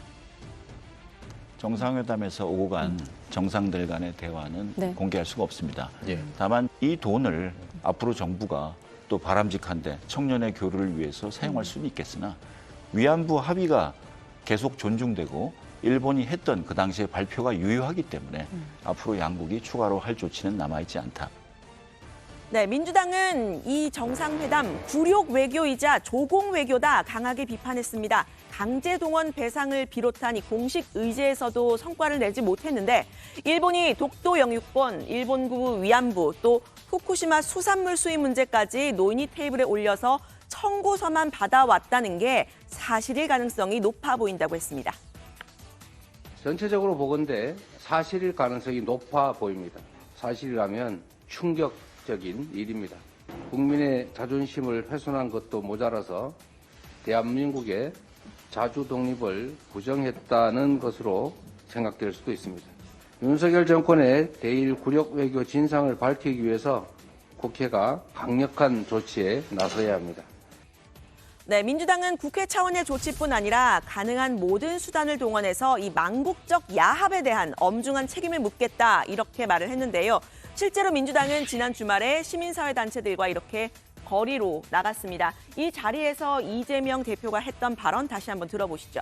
정상회담에서 오고 간 정상들 간의 대화는 네. 공개할 수가 없습니다. 다만 이 돈을 앞으로 정부가 또 바람직한데 청년의 교류를 위해서 사용할 수는 있겠으나 위안부 합의가 계속 존중되고 일본이 했던 그 당시의 발표가 유효하기 때문에 앞으로 양국이 추가로 할 조치는 남아있지 않다. 네, 민주당은 이 정상회담 굴욕 외교이자 조공 외교다 강하게 비판했습니다. 강제동원 배상을 비롯한 이 공식 의제에서도 성과를 내지 못했는데 일본이 독도 영유권, 일본구 위안부, 또 후쿠시마 수산물 수입 문제까지 논의 테이블에 올려서 청구서만 받아왔다는 게 사실일 가능성이 높아 보인다고 했습니다. 전체적으로 보건대 사실일 가능성이 높아 보입니다. 사실이라면 충격적인 일입니다. 국민의 자존심을 훼손한 것도 모자라서 대한민국의 자주 독립을 부정했다는 것으로 생각될 수도 있습니다. 윤석열 정권의 대일 굴욕 외교 진상을 밝히기 위해서 국회가 강력한 조치에 나서야 합니다. 네, 민주당은 국회 차원의 조치뿐 아니라 가능한 모든 수단을 동원해서 이 망국적 야합에 대한 엄중한 책임을 묻겠다 이렇게 말을 했는데요. 실제로 민주당은 지난 주말에 시민사회단체들과 이렇게 거리로 나갔습니다. 이 자리에서 이재명 대표가 했던 발언 다시 한번 들어보시죠.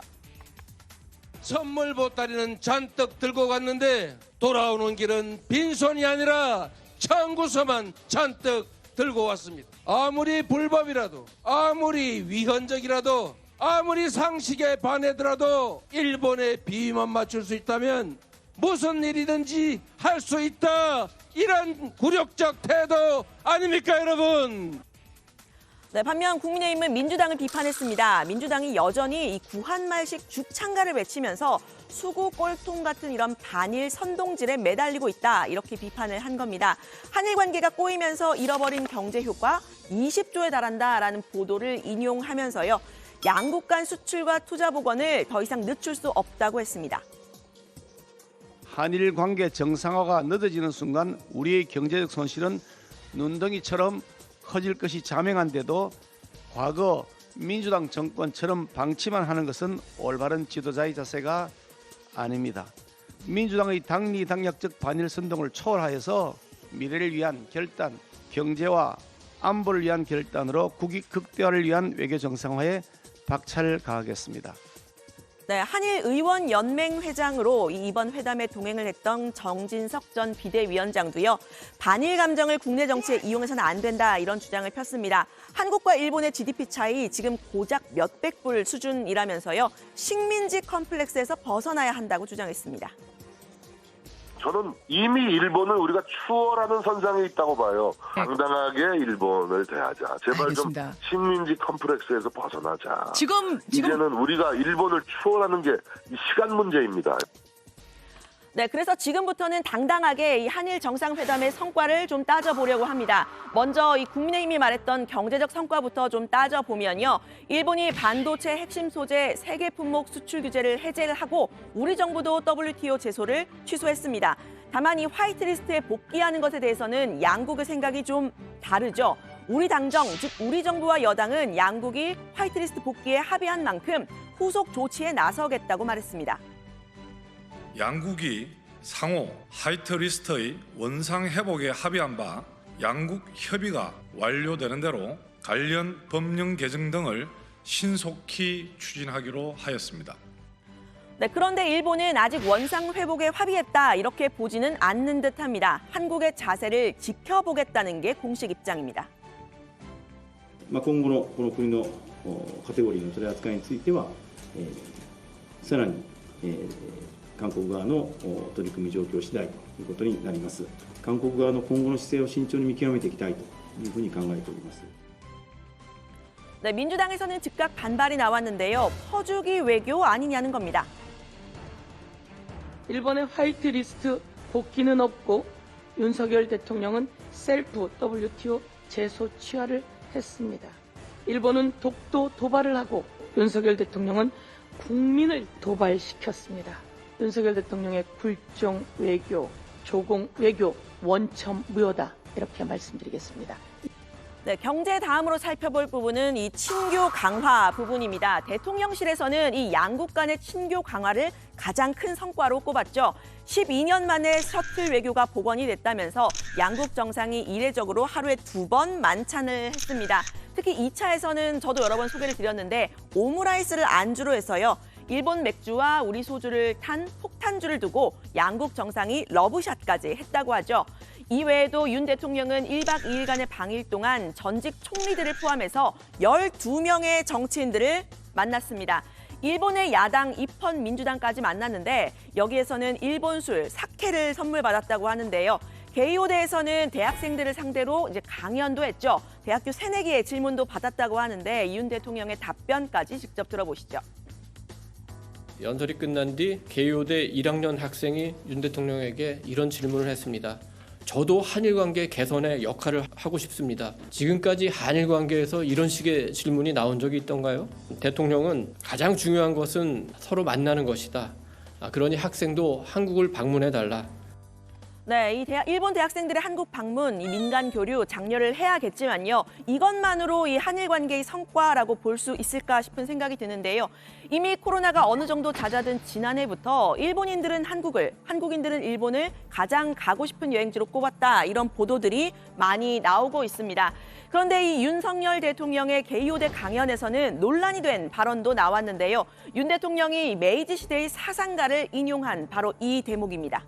선물 보따리는 잔뜩 들고 갔는데 돌아오는 길은 빈손이 아니라 청구서만 잔뜩 들고 왔습니다. 아무리 불법이라도, 아무리 위헌적이라도, 아무리 상식에 반하더라도 일본의 비위만 맞출 수 있다면 무슨 일이든지 할 수 있다. 이런 굴욕적 태도 아닙니까, 여러분? 네, 반면 국민의힘은 민주당을 비판했습니다. 민주당이 여전히 이 구한말식 죽창가를 외치면서 수구 꼴통 같은 이런 반일 선동질에 매달리고 있다. 이렇게 비판을 한 겁니다. 한일 관계가 꼬이면서 잃어버린 경제 효과 20조에 달한다라는 보도를 인용하면서요. 양국 간 수출과 투자 복원을 더 이상 늦출 수 없다고 했습니다. 한일 관계 정상화가 늦어지는 순간 우리의 경제적 손실은 눈덩이처럼 커질 것이 자명한데도 과거 민주당 정권처럼 방치만 하는 것은 올바른 지도자의 자세가 아닙니다. 민주당의 당리당략적 반일 선동을 초월하여서 미래를 위한 결단, 경제와 안보를 위한 결단으로 국익 극대화를 위한 외교 정상화에 박차를 가하겠습니다. 네, 한일 의원 연맹 회장으로 이번 회담에 동행을 했던 정진석 전 비대위원장도요. 반일 감정을 국내 정치에 이용해서는 안 된다 이런 주장을 폈습니다. 한국과 일본의 GDP 차이 지금 고작 몇백 불 수준이라면서요. 식민지 컴플렉스에서 벗어나야 한다고 주장했습니다. 저는 이미 일본을 우리가 추월하는 선상에 있다고 봐요. 당당하게 일본을 대하자. 제발 알겠습니다. 좀 식민지 컴플렉스에서 벗어나자. 지금 이제는 우리가 일본을 추월하는 게 시간 문제입니다. 네, 그래서 지금부터는 당당하게 이 한일 정상회담의 성과를 좀 따져보려고 합니다. 먼저 이 국민의힘이 말했던 경제적 성과부터 좀 따져보면요. 일본이 반도체 핵심 소재 3개 품목 수출 규제를 해제를 하고 우리 정부도 WTO 제소를 취소했습니다. 다만 이 화이트리스트에 복귀하는 것에 대해서는 양국의 생각이 좀 다르죠. 우리 당정, 즉 우리 정부와 여당은 양국이 화이트리스트 복귀에 합의한 만큼 후속 조치에 나서겠다고 말했습니다. 양국이 상호 화이트리스트의 원상 회복에 합의한 바 양국 협의가 완료되는 대로 관련 법령 개정 등을 신속히 추진하기로 하였습니다. 네, 그런데 일본은 아직 원상 회복에 합의했다 이렇게 보지는 않는 듯합니다. 한국의 자세를 지켜보겠다는 게 공식 입장입니다. 今後のこの国のカテゴリーの取り扱いについては、さらに、韓国側の取り組み状況次第ということになります。韓国側の今後の姿勢を慎重に見極めていきたいというふうに考えております。 네, 민주당에서는 즉각 반발이 나왔는데요. 퍼주기 외교 아니냐는 겁니다. 일본의 화이트리스트 복귀는 없고 윤석열 대통령은 셀프 WTO 제소 취하를 했습니다. 일본은 독도 도발을 하고 윤석열 대통령은 국민을 도발시켰습니다. 윤석열 대통령의 굴종 외교, 조공 외교, 원천 무효다 이렇게 말씀드리겠습니다. 네, 경제 다음으로 살펴볼 부분은 이 친교 강화 부분입니다. 대통령실에서는 이 양국 간의 친교 강화를 가장 큰 성과로 꼽았죠. 12년 만에 셔틀 외교가 복원이 됐다면서 양국 정상이 이례적으로 하루에 2번 만찬을 했습니다. 특히 2차에서는 저도 여러 번 소개를 드렸는데 오므라이스를 안주로 해서요. 일본 맥주와 우리 소주를 탄 폭탄주를 두고 양국 정상이 러브샷까지 했다고 하죠. 이외에도 윤 대통령은 1박 2일간의 방일 동안 전직 총리들을 포함해서 12명의 정치인들을 만났습니다. 일본의 야당 입헌 민주당까지 만났는데 여기에서는 일본 술, 사케를 선물 받았다고 하는데요. 게이오대에서는 대학생들을 상대로 이제 강연도 했죠. 대학교 새내기의 질문도 받았다고 하는데 윤 대통령의 답변까지 직접 들어보시죠. 연설이 끝난 뒤 개요대 1학년 학생이 윤 대통령에게 이런 질문을 했습니다. 저도 한일 관계 개선에 역할을 하고 싶습니다. 지금까지 한일 관계에서 이런 식의 질문이 나온 적이 있던가요? 대통령은 가장 중요한 것은 서로 만나는 것이다. 그러니 학생도 한국을 방문해달라. 네, 일본 대학생들의 한국 방문, 이 민간 교류 장려를 해야겠지만요. 이것만으로 이 한일 관계의 성과라고 볼 수 있을까 싶은 생각이 드는데요. 이미 코로나가 어느 정도 잦아든 지난해부터 일본인들은 한국을, 한국인들은 일본을 가장 가고 싶은 여행지로 꼽았다. 이런 보도들이 많이 나오고 있습니다. 그런데 이 윤석열 대통령의 게이오대 강연에서는 논란이 된 발언도 나왔는데요. 윤 대통령이 메이지 시대의 사상가를 인용한 바로 이 대목입니다.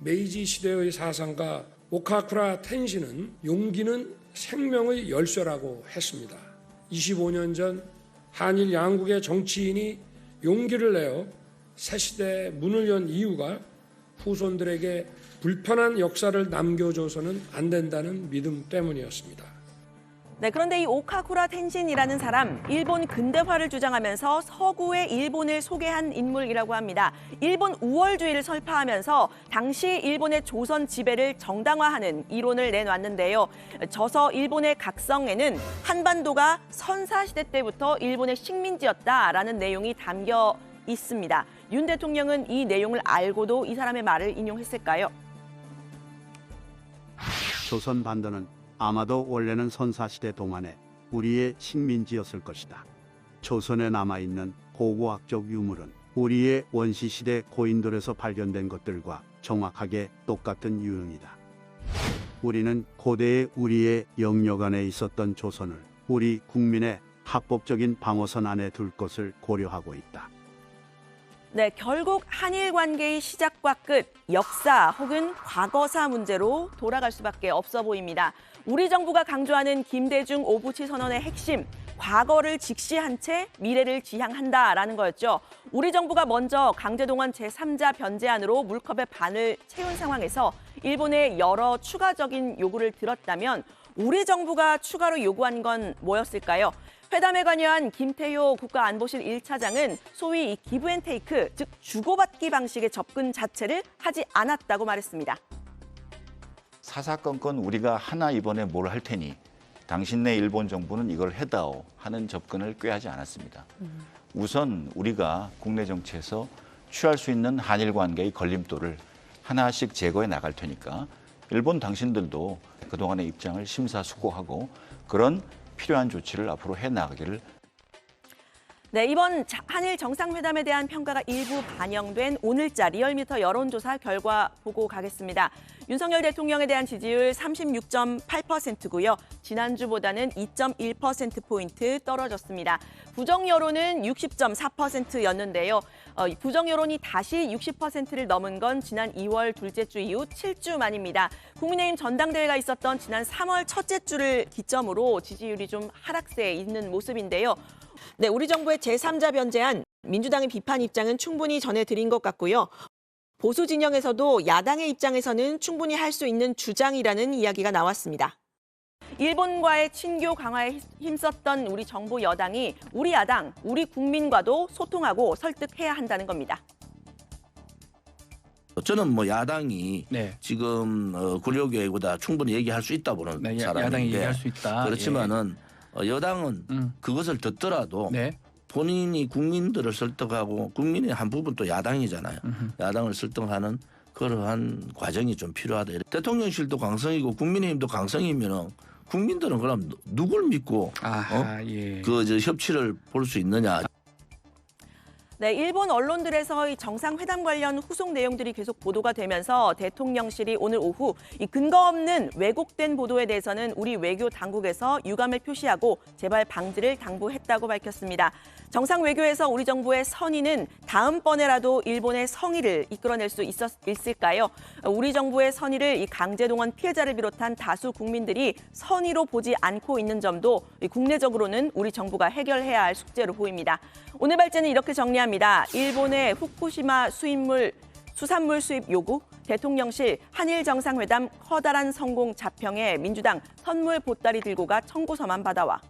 메이지 시대의 사상가 오카쿠라 텐시는 용기는 생명의 열쇠라고 했습니다. 25년 전 한일 양국의 정치인이 용기를 내어 새 시대의 문을 연 이유가 후손들에게 불편한 역사를 남겨줘서는 안 된다는 믿음 때문이었습니다. 네, 그런데 이 오카쿠라 텐신이라는 사람, 일본 근대화를 주장하면서 서구의 일본을 소개한 인물이라고 합니다. 일본 우월주의를 설파하면서 당시 일본의 조선 지배를 정당화하는 이론을 내놨는데요. 저서 일본의 각성에는 한반도가 선사시대 때부터 일본의 식민지였다라는 내용이 담겨 있습니다. 윤 대통령은 이 내용을 알고도 이 사람의 말을 인용했을까요? 조선 반도는 아마도 원래는 선사시대 동안에 우리의 식민지였을 것이다. 조선에 남아있는 고고학적 유물은 우리의 원시시대 고인돌에서 발견된 것들과 정확하게 똑같은 유형이다. 우리는 고대의 우리의 영역 안에 있었던 조선을 우리 국민의 합법적인 방어선 안에 둘 것을 고려하고 있다. 네, 결국 한일 관계의 시작과 끝, 역사 혹은 과거사 문제로 돌아갈 수밖에 없어 보입니다. 우리 정부가 강조하는 김대중 오부치 선언의 핵심, 과거를 직시한 채 미래를 지향한다라는 거였죠. 우리 정부가 먼저 강제동원 제3자 변제안으로 물컵의 반을 채운 상황에서 일본의 여러 추가적인 요구를 들었다면 우리 정부가 추가로 요구한 건 뭐였을까요? 회담에 관여한 김태효 국가안보실 1차장은 소위 기브앤테이크, 즉 주고받기 방식의 접근 자체를 하지 않았다고 말했습니다. 사사건건 우리가 하나 이번에 뭘 할 테니 당신네 일본 정부는 이걸 해다오 하는 접근을 꾀하지 않았습니다. 우선 우리가 국내 정치에서 취할 수 있는 한일 관계의 걸림돌을 하나씩 제거해 나갈 테니까 일본 당신들도 그동안의 입장을 심사숙고하고 그런 필요한 조치를 앞으로 해나가기를. 네, 이번 한일 정상회담에 대한 평가가 일부 반영된 오늘자 리얼미터 여론조사 결과 보고 가겠습니다. 윤석열 대통령에 대한 지지율 36.8%고요. 지난주보다는 2.1%포인트 떨어졌습니다. 부정 여론은 60.4%였는데요. 부정 여론이 다시 60%를 넘은 건 지난 2월 둘째 주 이후 7주 만입니다. 국민의힘 전당대회가 있었던 지난 3월 첫째 주를 기점으로 지지율이 좀 하락세에 있는 모습인데요. 네, 우리 정부의 제3자 변제안, 민주당의 비판 입장은 충분히 전해드린 것 같고요. 보수 진영에서도 야당의 입장에서는 충분히 할 수 있는 주장이라는 이야기가 나왔습니다. 일본과의 친교 강화에 힘썼던 우리 정부 여당이 우리 야당, 우리 국민과도 소통하고 설득해야 한다는 겁니다. 저는 뭐 야당이 지금 군력외교보다 충분히 얘기할 수 있다 보는 사람인데 야당이 얘기할 수 있다. 그렇지만은 여당은 그것을 듣더라도 본인이 국민들을 설득하고 국민의 한 부분 또 야당이잖아요. 야당을 설득하는 그러한 과정이 좀 필요하다. 대통령실도 강성이고 국민의힘도 강성이면은 국민들은 그럼 누굴 믿고 협치를 볼 수 있느냐. 네, 일본 언론들에서 이 정상회담 관련 후속 내용들이 계속 보도가 되면서 대통령실이 오늘 오후 이 근거 없는 왜곡된 보도에 대해서는 우리 외교 당국에서 유감을 표시하고 재발 방지를 당부했다고 밝혔습니다. 정상 외교에서 우리 정부의 선의는 다음번에라도 일본의 성의를 이끌어낼 수 있을까요? 우리 정부의 선의를 이 강제동원 피해자를 비롯한 다수 국민들이 선의로 보지 않고 있는 점도 국내적으로는 우리 정부가 해결해야 할 숙제로 보입니다. 오늘 발제는 이렇게 정리합니다. 일본의 후쿠시마 수산물 수입 요구, 대통령실 한일 정상회담 커다란 성공 자평에 민주당 선물 보따리 들고 가 청구서만 받아와.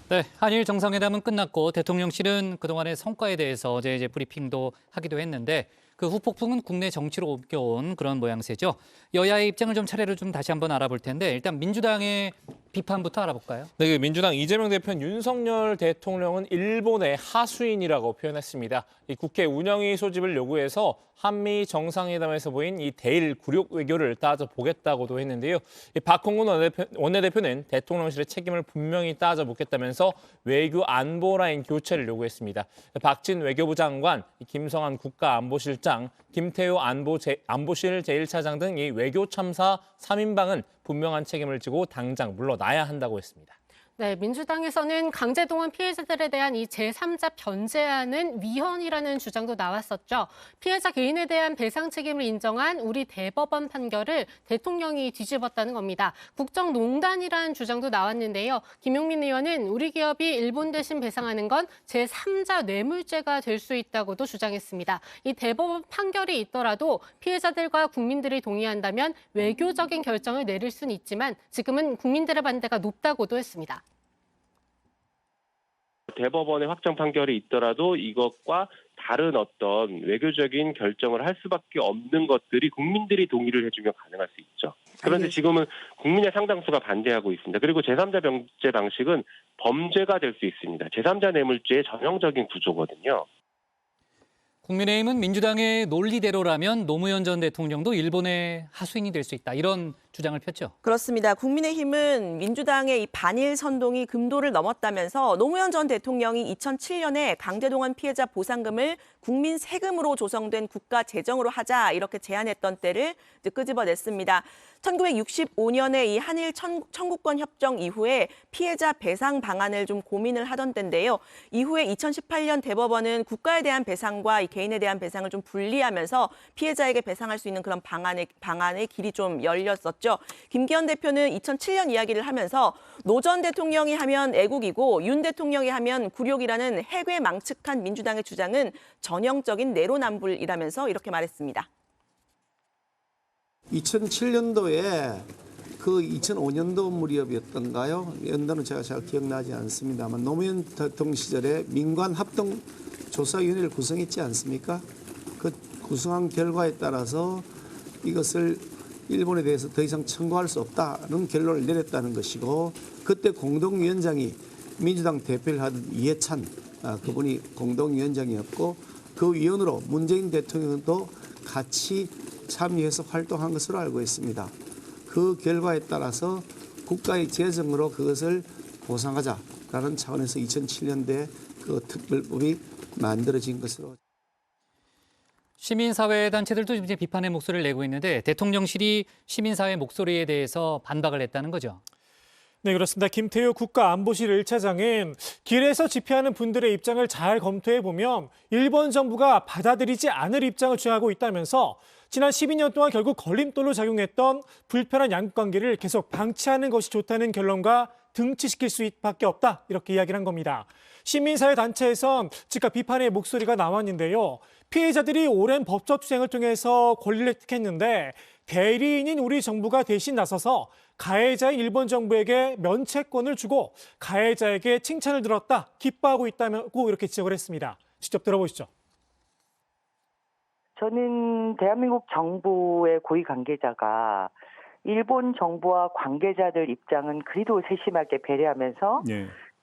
네, 한일 정상회담은 끝났고 대통령실은 그동안의 성과에 대해서 어제 이제 브리핑도 하기도 했는데 그 후폭풍은 국내 정치로 옮겨온 그런 모양새죠. 여야의 입장을 좀 차례로 좀 다시 한번 알아볼 텐데 일단 민주당의 비판부터 알아볼까요? 네, 그 민주당 이재명 대표는 윤석열 대통령은 일본의 하수인이라고 표현했습니다. 이 국회 운영위 소집을 요구해서 한미 정상회담에서 보인 이 대일 굴욕 외교를 따져보겠다고도 했는데요. 이 박홍근 원내대표는 대통령실의 책임을 분명히 따져보겠다면서 외교 안보 라인 교체를 요구했습니다. 박진 외교부 장관, 김성한 국가안보실장, 김태호 안보실 제1차장 등 이 외교 참사 3인방은 분명한 책임을 지고 당장 물러나야 한다고 했습니다. 네, 민주당에서는 강제동원 피해자들에 대한 이 제3자 변제안은 위헌이라는 주장도 나왔었죠. 피해자 개인에 대한 배상 책임을 인정한 우리 대법원 판결을 대통령이 뒤집었다는 겁니다. 국정농단이라는 주장도 나왔는데요. 김용민 의원은 우리 기업이 일본 대신 배상하는 건 제3자 뇌물죄가 될 수 있다고도 주장했습니다. 이 대법원 판결이 있더라도 피해자들과 국민들이 동의한다면 외교적인 결정을 내릴 수는 있지만 지금은 국민들의 반대가 높다고도 했습니다. 대법원의 확정 판결이 있더라도 이것과 다른 어떤 외교적인 결정을 할 수밖에 없는 것들이 국민들이 동의를 해주면 가능할 수 있죠. 그런데 지금은 국민의 상당수가 반대하고 있습니다. 그리고 제3자 변제 방식은 범죄가 될 수 있습니다. 제3자 뇌물죄의 전형적인 구조거든요. 국민의힘은 민주당의 논리대로라면 노무현 전 대통령도 일본의 하수인이 될 수 있다. 이런 주장을 폈죠. 그렇습니다. 국민의힘은 민주당의 이 반일 선동이 금도를 넘었다면서 노무현 전 대통령이 2007년에 강제동원 피해자 보상금을 국민 세금으로 조성된 국가 재정으로 하자 이렇게 제안했던 때를 이제 끄집어냈습니다. 1965년에 이 한일 청구권 협정 이후에 피해자 배상 방안을 좀 고민을 하던 때인데요. 이후에 2018년 대법원은 국가에 대한 배상과 이 개인에 대한 배상을 좀 분리하면서 피해자에게 배상할 수 있는 그런 방안의 길이 좀 열렸었죠. 김기현 대표는 2007년 이야기를 하면서 노 전 대통령이 하면 애국이고 윤 대통령이 하면 굴욕이라는 해괴망측한 민주당의 주장은 전형적인 내로남불이라면서 이렇게 말했습니다. 2007년도에 그 2005년도 무렵이었던가요? 연도는 제가 잘 기억나지 않습니다만 노무현 대통령 시절에 민관합동조사위원회를 구성했지 않습니까? 그 구성한 결과에 따라서 이것을 일본에 대해서 더 이상 청구할 수 없다는 결론을 내렸다는 것이고 그때 공동위원장이 민주당 대표를 하던 이해찬 그분이 공동위원장이었고 그 위원으로 문재인 대통령도 같이 참여해서 활동한 것으로 알고 있습니다. 그 결과에 따라서 국가의 재정으로 그것을 보상하자라는 차원에서 2007년도에 그 특별법이 만들어진 것으로. 시민사회 단체들도 이제 비판의 목소리를 내고 있는데 대통령실이 시민사회 목소리에 대해서 반박을 했다는 거죠. 네, 그렇습니다. 김태호 국가안보실 1차장은 길에서 집회하는 분들의 입장을 잘 검토해보면 일본 정부가 받아들이지 않을 입장을 주장하고 있다면서 지난 12년 동안 결국 걸림돌로 작용했던 불편한 양국관계를 계속 방치하는 것이 좋다는 결론과 등치시킬 수밖에 없다 이렇게 이야기를 한 겁니다. 시민사회 단체에선 즉각 비판의 목소리가 나왔는데요. 피해자들이 오랜 법적 투쟁을 통해서 권리를 획득했는데 대리인인 우리 정부가 대신 나서서 가해자인 일본 정부에게 면책권을 주고 가해자에게 칭찬을 들었다, 기뻐하고 있다고 이렇게 지적을 했습니다. 직접 들어보시죠. 저는 대한민국 정부의 고위 관계자가 일본 정부와 관계자들 입장은 그리도 세심하게 배려하면서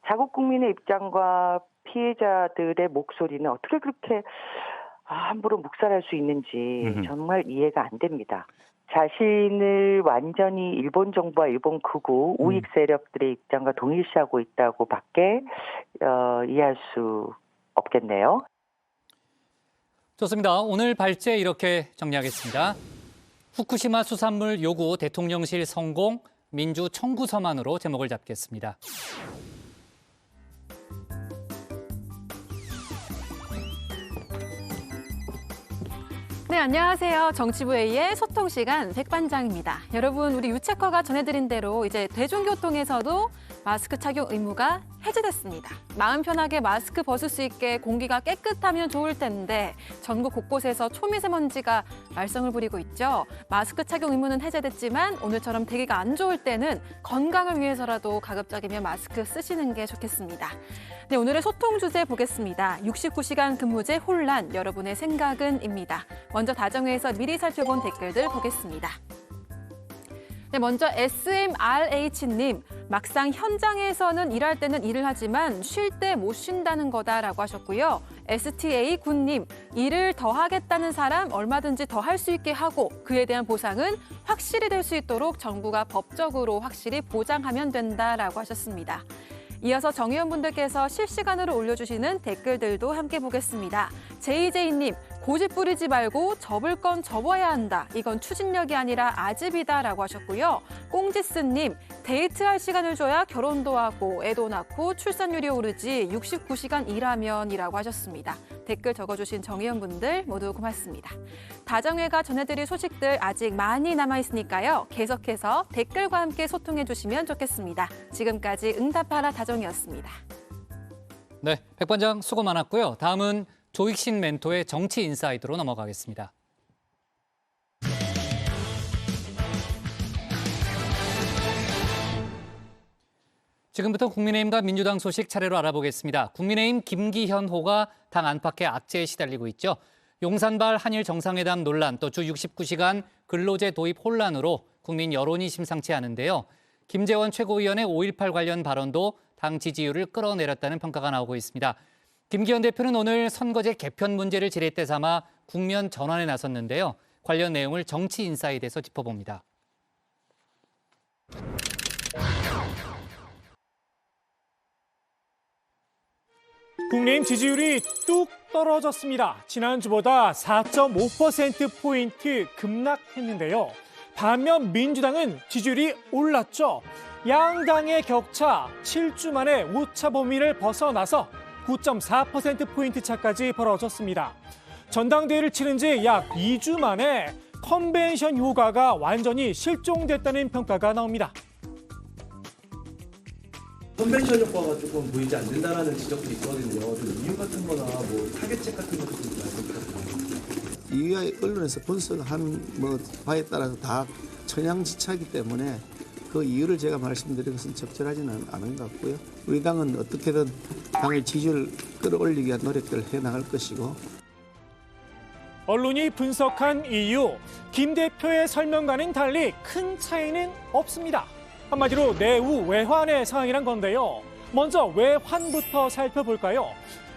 자국 국민의 입장과 피해자들의 목소리는 어떻게 그렇게 함부로 묵살할 수 있는지 정말 이해가 안 됩니다. 자신을 완전히 일본 정부와 일본 극우 우익 세력들의 입장과 동일시하고 있다고밖에 이해할 수 없겠네요. 좋습니다. 오늘 발제 이렇게 정리하겠습니다. 후쿠시마 수산물 요구 대통령실 성공, 민주 청구 서만으로 제목을 잡겠습니다. 네, 안녕하세요. 정치부회의의 소통 시간 백반장입니다. 여러분, 우리 유책화가 전해드린 대로 이제 대중교통에서도 마스크 착용 의무가 해제됐습니다. 마음 편하게 마스크 벗을 수 있게 공기가 깨끗하면 좋을 텐데 전국 곳곳에서 초미세먼지가 말썽을 부리고 있죠. 마스크 착용 의무는 해제됐지만 오늘처럼 대기가 안 좋을 때는 건강을 위해서라도 가급적이면 마스크 쓰시는 게 좋겠습니다. 네, 오늘의 소통 주제 보겠습니다. 69시간 근무제 혼란, 여러분의 생각은입니다. 먼저 다정회에서 미리 살펴본 댓글들 보겠습니다. 네, 먼저 SMRH님, 막상 현장에서는 일할 때는 일을 하지만 쉴 때 못 쉰다는 거다라고 하셨고요. STA9님, 일을 더 하겠다는 사람 얼마든지 더 할 수 있게 하고 그에 대한 보상은 확실히 될 수 있도록 정부가 법적으로 확실히 보장하면 된다라고 하셨습니다. 이어서 정의원분들께서 실시간으로 올려주시는 댓글들도 함께 보겠습니다. JJ님, 고집 부리지 말고 접을 건 접어야 한다. 이건 추진력이 아니라 아집이다라고 하셨고요. 꽁지스님, 데이트할 시간을 줘야 결혼도 하고 애도 낳고 출산율이 오르지 69시간 일하면이라고 하셨습니다. 댓글 적어주신 정의원분들 모두 고맙습니다. 다정회가 전해드릴 소식들 아직 많이 남아있으니까요. 계속해서 댓글과 함께 소통해 주시면 좋겠습니다. 지금까지 응답하라 다정이었습니다. 네, 백반장 수고 많았고요. 다음은 조익신 멘토의 정치 인사이드로 넘어가겠습니다. 지금부터 국민의힘과 민주당 소식 차례로 알아보겠습니다. 국민의힘 김기현호가 당 안팎의 악재에 시달리고 있죠. 용산발 한일 정상회담 논란, 또 주 69시간 근로제 도입 혼란으로 국민 여론이 심상치 않은데요. 김재원 최고위원의 5.18 관련 발언도 당 지지율을 끌어내렸다는 평가가 나오고 있습니다. 김기현 대표는 오늘 선거제 개편 문제를 지렛대 삼아 국면 전환에 나섰는데요. 관련 내용을 정치 인사이드에서 짚어봅니다. 국민의힘 지지율이 뚝 떨어졌습니다. 지난주보다 4.5%포인트 급락했는데요. 반면 민주당은 지지율이 올랐죠. 양당의 격차 7주 만에 오차 범위를 벗어나서 9.4%포인트 차까지 벌어졌습니다. 전당대회를 치른 지 약 2주 만에 컨벤션 효과가 완전히 실종됐다는 평가가 나옵니다. 컨벤션 효과가 조금 보이지 않는다라는 지적들이 있거든요. 좀 이유 같은 거나 뭐 타겟책 같은 것도 좀 말씀 부탁드립니다. 이유가 언론에서 분석한 바에 따라서 다 천양지차이기 때문에 그 이유를 제가 말씀드린 것은 적절하지는 않은 것 같고요. 우리 당은 어떻게든 당의 지지율을 끌어올리기 위한 노력들을 해나갈 것이고. 언론이 분석한 이유, 김 대표의 설명과는 달리 큰 차이는 없습니다. 한마디로 내우 외환의 상황이란 건데요. 먼저 외환부터 살펴볼까요?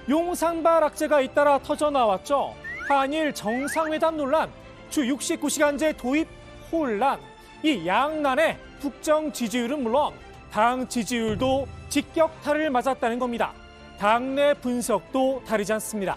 용산발 악재가 잇따라 터져나왔죠. 한일 정상회담 논란, 주 69시간제 도입 혼란, 이 양난의 국정 지지율은 물론 당 지지율도 직격탄을 맞았다는 겁니다. 당내 분석도 다르지 않습니다.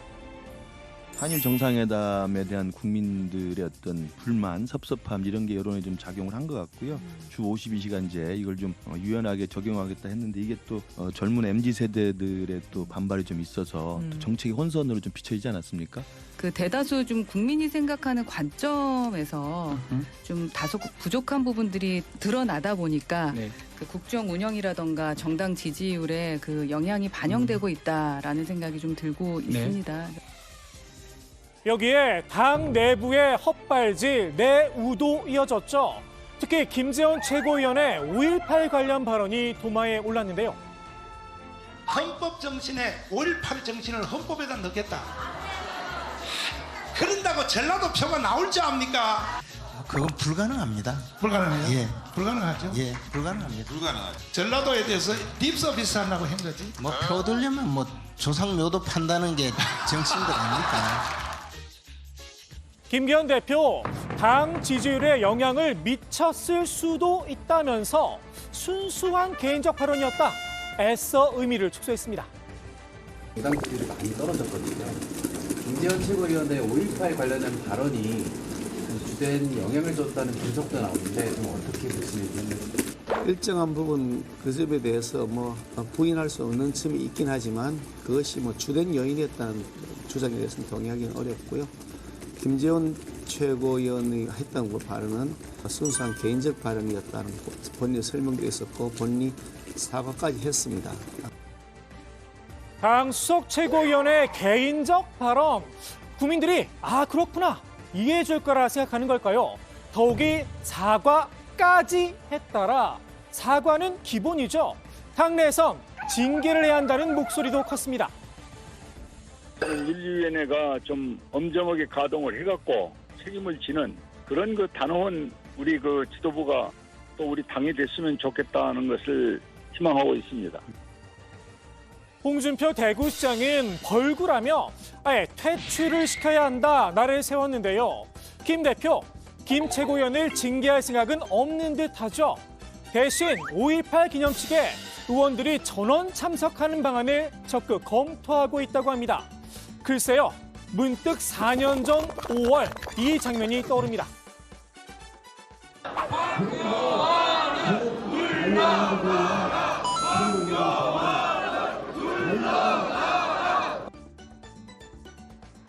한일 정상회담에 대한 국민들의 어떤 불만, 섭섭함 이런 게 여론에 좀 작용을 한 것 같고요. 주 52시간제 이걸 좀 유연하게 적용하겠다 했는데 이게 또 젊은 MZ 세대들의 또 반발이 좀 있어서 또 정책의 혼선으로 좀 비춰지지 않았습니까? 그 대다수 좀 국민이 생각하는 관점에서 좀 다소 부족한 부분들이 드러나다 보니까 그 국정 운영이라던가 정당 지지율에 그 영향이 반영되고 있다라는 생각이 좀 들고 있습니다. 여기에 당 내부의 헛발질, 내우도 이어졌죠. 특히 김재원 최고위원의 5.18 관련 발언이 도마에 올랐는데요. 헌법 정신에 5.18 정신을 헌법에다 넣겠다. 그런다고 전라도 표가 나올 줄 압니까? 그건 불가능합니다. 불가능해요? 예. 불가능하죠? 예, 불가능합니다. 전라도에 대해서 립서비스 하려고 한 거지. 뭐 표 들려면 조상묘도 판다는 게 정치인들 아닙니까? 김기현 대표, 당 지지율에 영향을 미쳤을 수도 있다면서 순수한 개인적 발언이었다. 애써 의미를 축소했습니다. 당 지지율이 많이 떨어졌거든요. 김재원 최고위원의 5.18 관련된 발언이 주된 영향을 줬다는 분석도 나오는데 좀 어떻게 보시는지. 일정한 부분 그 점에 대해서 부인할 수 없는 점이 있긴 하지만 그것이 주된 요인이었다는 주장에 대해서는 동의하기는 어렵고요. 김재원 최고위원이 했던 그 발언은 순수한 개인적 발언이었다는 본인의 설명도 있었고 본인이 사과까지 했습니다. 당 수석 최고위원의 개인적 발언, 국민들이 그렇구나 이해해 줄 거라 생각하는 걸까요? 더욱이 사과까지 했다라. 사과는 기본이죠. 당내에선 징계를 해야 한다는 목소리도 컸습니다. 윤리위원회가 좀 엄정하게 가동을 해갖고 책임을 지는 그런 단호한 우리 지도부가 또 우리 당이 됐으면 좋겠다는 것을 희망하고 있습니다. 홍준표 대구시장은 벌구라며 아예 퇴출을 시켜야 한다 나를 세웠는데요. 김 대표, 김 최고위원을 징계할 생각은 없는 듯하죠. 대신 5.18 기념식에 의원들이 전원 참석하는 방안을 적극 검토하고 있다고 합니다. 글쎄요, 문득 4년 전 5월 이 장면이 떠오릅니다.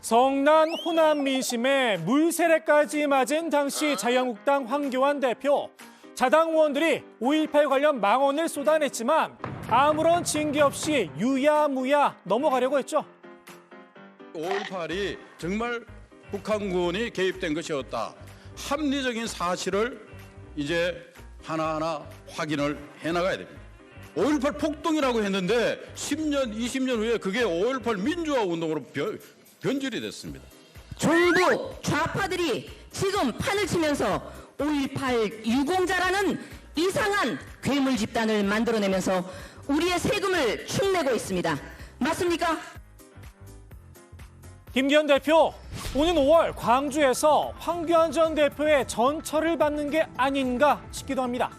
성난 호남 민심에 물세례까지 맞은 당시 자유한국당 황교안 대표. 자당 의원들이 5.18 관련 망언을 쏟아냈지만 아무런 징계 없이 유야무야 넘어가려고 했죠. 5.18이 정말 북한군이 개입된 것이었다. 합리적인 사실을 이제 하나하나 확인을 해나가야 됩니다. 5.18 폭동이라고 했는데 10년, 20년 후에 그게 5.18 민주화 운동으로 변질이 됐습니다. 종북 좌파들이 지금 판을 치면서 5.18 유공자라는 이상한 괴물 집단을 만들어내면서 우리의 세금을 축내고 있습니다. 맞습니까? 김기현 대표, 오는 5월 광주에서 황교안 전 대표의 전처를 받는 게 아닌가 싶기도 합니다.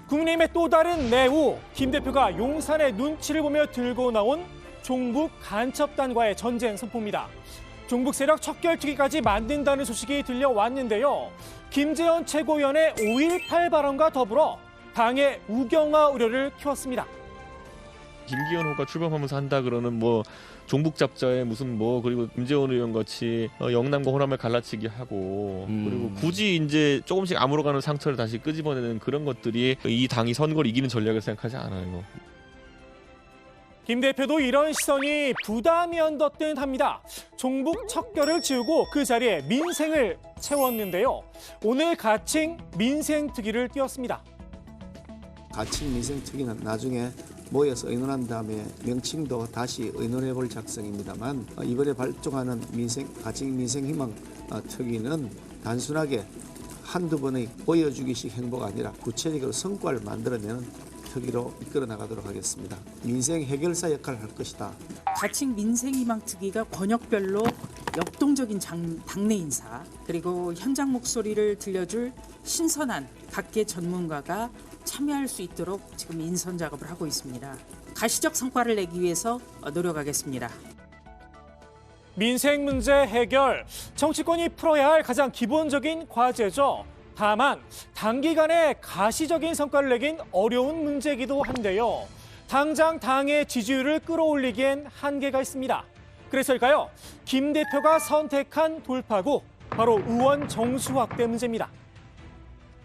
국민의힘의 또 다른 내우, 김 대표가 용산의 눈치를 보며 들고 나온 종북 간첩단과의 전쟁 선포입니다. 종북 세력 척결투기까지 만든다는 소식이 들려왔는데요. 김재원 최고위원의 5.18 발언과 더불어 당의 우경화 우려를 키웠습니다. 김기현 후보가 출범하면서 한다 그러는 종북 잡자에 그리고 김재원 의원 같이 영남과 호남을 갈라치기 하고 그리고 굳이 이제 조금씩 아물어가는 상처를 다시 끄집어내는 그런 것들이 이 당이 선거를 이기는 전략을 생각하지 않아요. 김 대표도 이런 시선이 부담이었던 듯합니다. 종북 척결을 지우고 그 자리에 민생을 채웠는데요. 오늘 가칭 민생특위를 띄웠습니다. 가칭 민생특위는 나중에 모여서 의논한 다음에 명칭도 다시 의논해 볼 작성입니다만 이번에 발족하는 가칭 민생희망 특위는 단순하게 한두 번의 보여주기식 행보가 아니라 구체적으로 성과를 만들어내는 특위로 이끌어 나가도록 하겠습니다. 민생 해결사 역할을 할 것이다. 가칭 민생희망특위가 권역별로 역동적인 당내 인사 그리고 현장 목소리를 들려줄 신선한 각계 전문가가 참여할 수 있도록 지금 인선 작업을 하고 있습니다. 가시적 성과를 내기 위해서 노력하겠습니다. 민생 문제 해결, 정치권이 풀어야 할 가장 기본적인 과제죠. 다만 단기간에 가시적인 성과를 내긴 어려운 문제이기도 한데요. 당장 당의 지지율을 끌어올리기엔 한계가 있습니다. 그래서일까요? 김 대표가 선택한 돌파구, 바로 의원 정수 확대 문제입니다.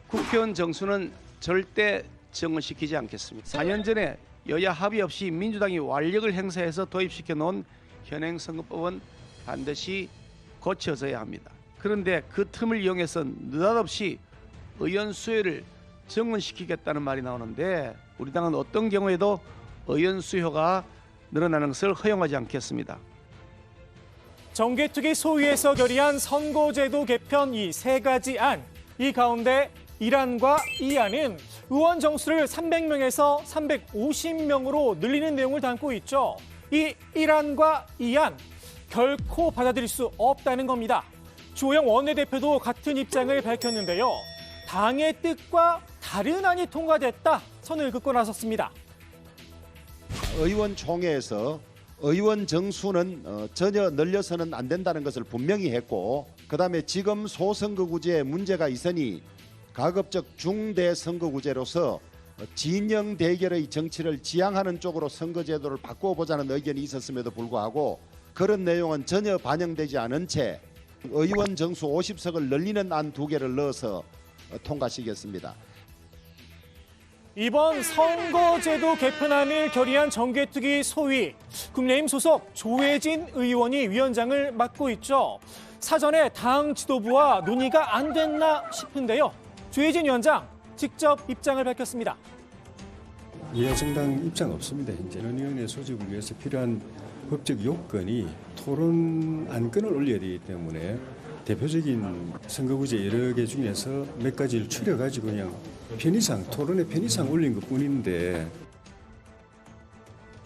국회의원 정수는 절대 정원시키지 않겠습니다. 4년 전에 여야 합의 없이 민주당이 완력을 행사해서 도입시켜 놓은 현행 선거법은 반드시 고쳐져야 합니다. 그런데 그 틈을 이용해서 느닷없이 의원 수요를 정원시키겠다는 말이 나오는데 우리 당은 어떤 경우에도 의원 수요가 늘어나는 것을 허용하지 않겠습니다. 정개특위 소위에서 결의한 선거제도 개편 이 세 가지 안, 이 가운데 1안과 2안은 의원 정수를 300명에서 350명으로 늘리는 내용을 담고 있죠. 이 1안과 2안 결코 받아들일 수 없다는 겁니다. 주호영 원내대표도 같은 입장을 밝혔는데요. 당의 뜻과 다른 안이 통과됐다 선을 긋고 나섰습니다. 의원총회에서 의원 정수는 전혀 늘려서는 안 된다는 것을 분명히 했고, 그다음에 지금 소선거구제에 문제가 있으니 가급적 중대 선거구제로서 진영 대결의 정치를 지향하는 쪽으로 선거제도를 바꿔보자는 의견이 있었음에도 불구하고 그런 내용은 전혀 반영되지 않은 채 의원 정수 50석을 늘리는 안 2개를 넣어서 통과시켰습니다. 이번 선거제도 개편안을 결의한 정개특위 소위 국민의힘 소속 조혜진 의원이 위원장을 맡고 있죠. 사전에 당 지도부와 논의가 안 됐나 싶은데요. 조혜진 위원장 직접 입장을 밝혔습니다. 여야정당 입장 없습니다. 현재 논의위원회 소집을 위해서 필요한 법적 요건이 토론 안건을 올려야 되기 때문에 대표적인 선거구제 여러 개 중에서 몇 가지를 추려가지고 그냥 편의상 토론의 편의상 올린 것뿐인데,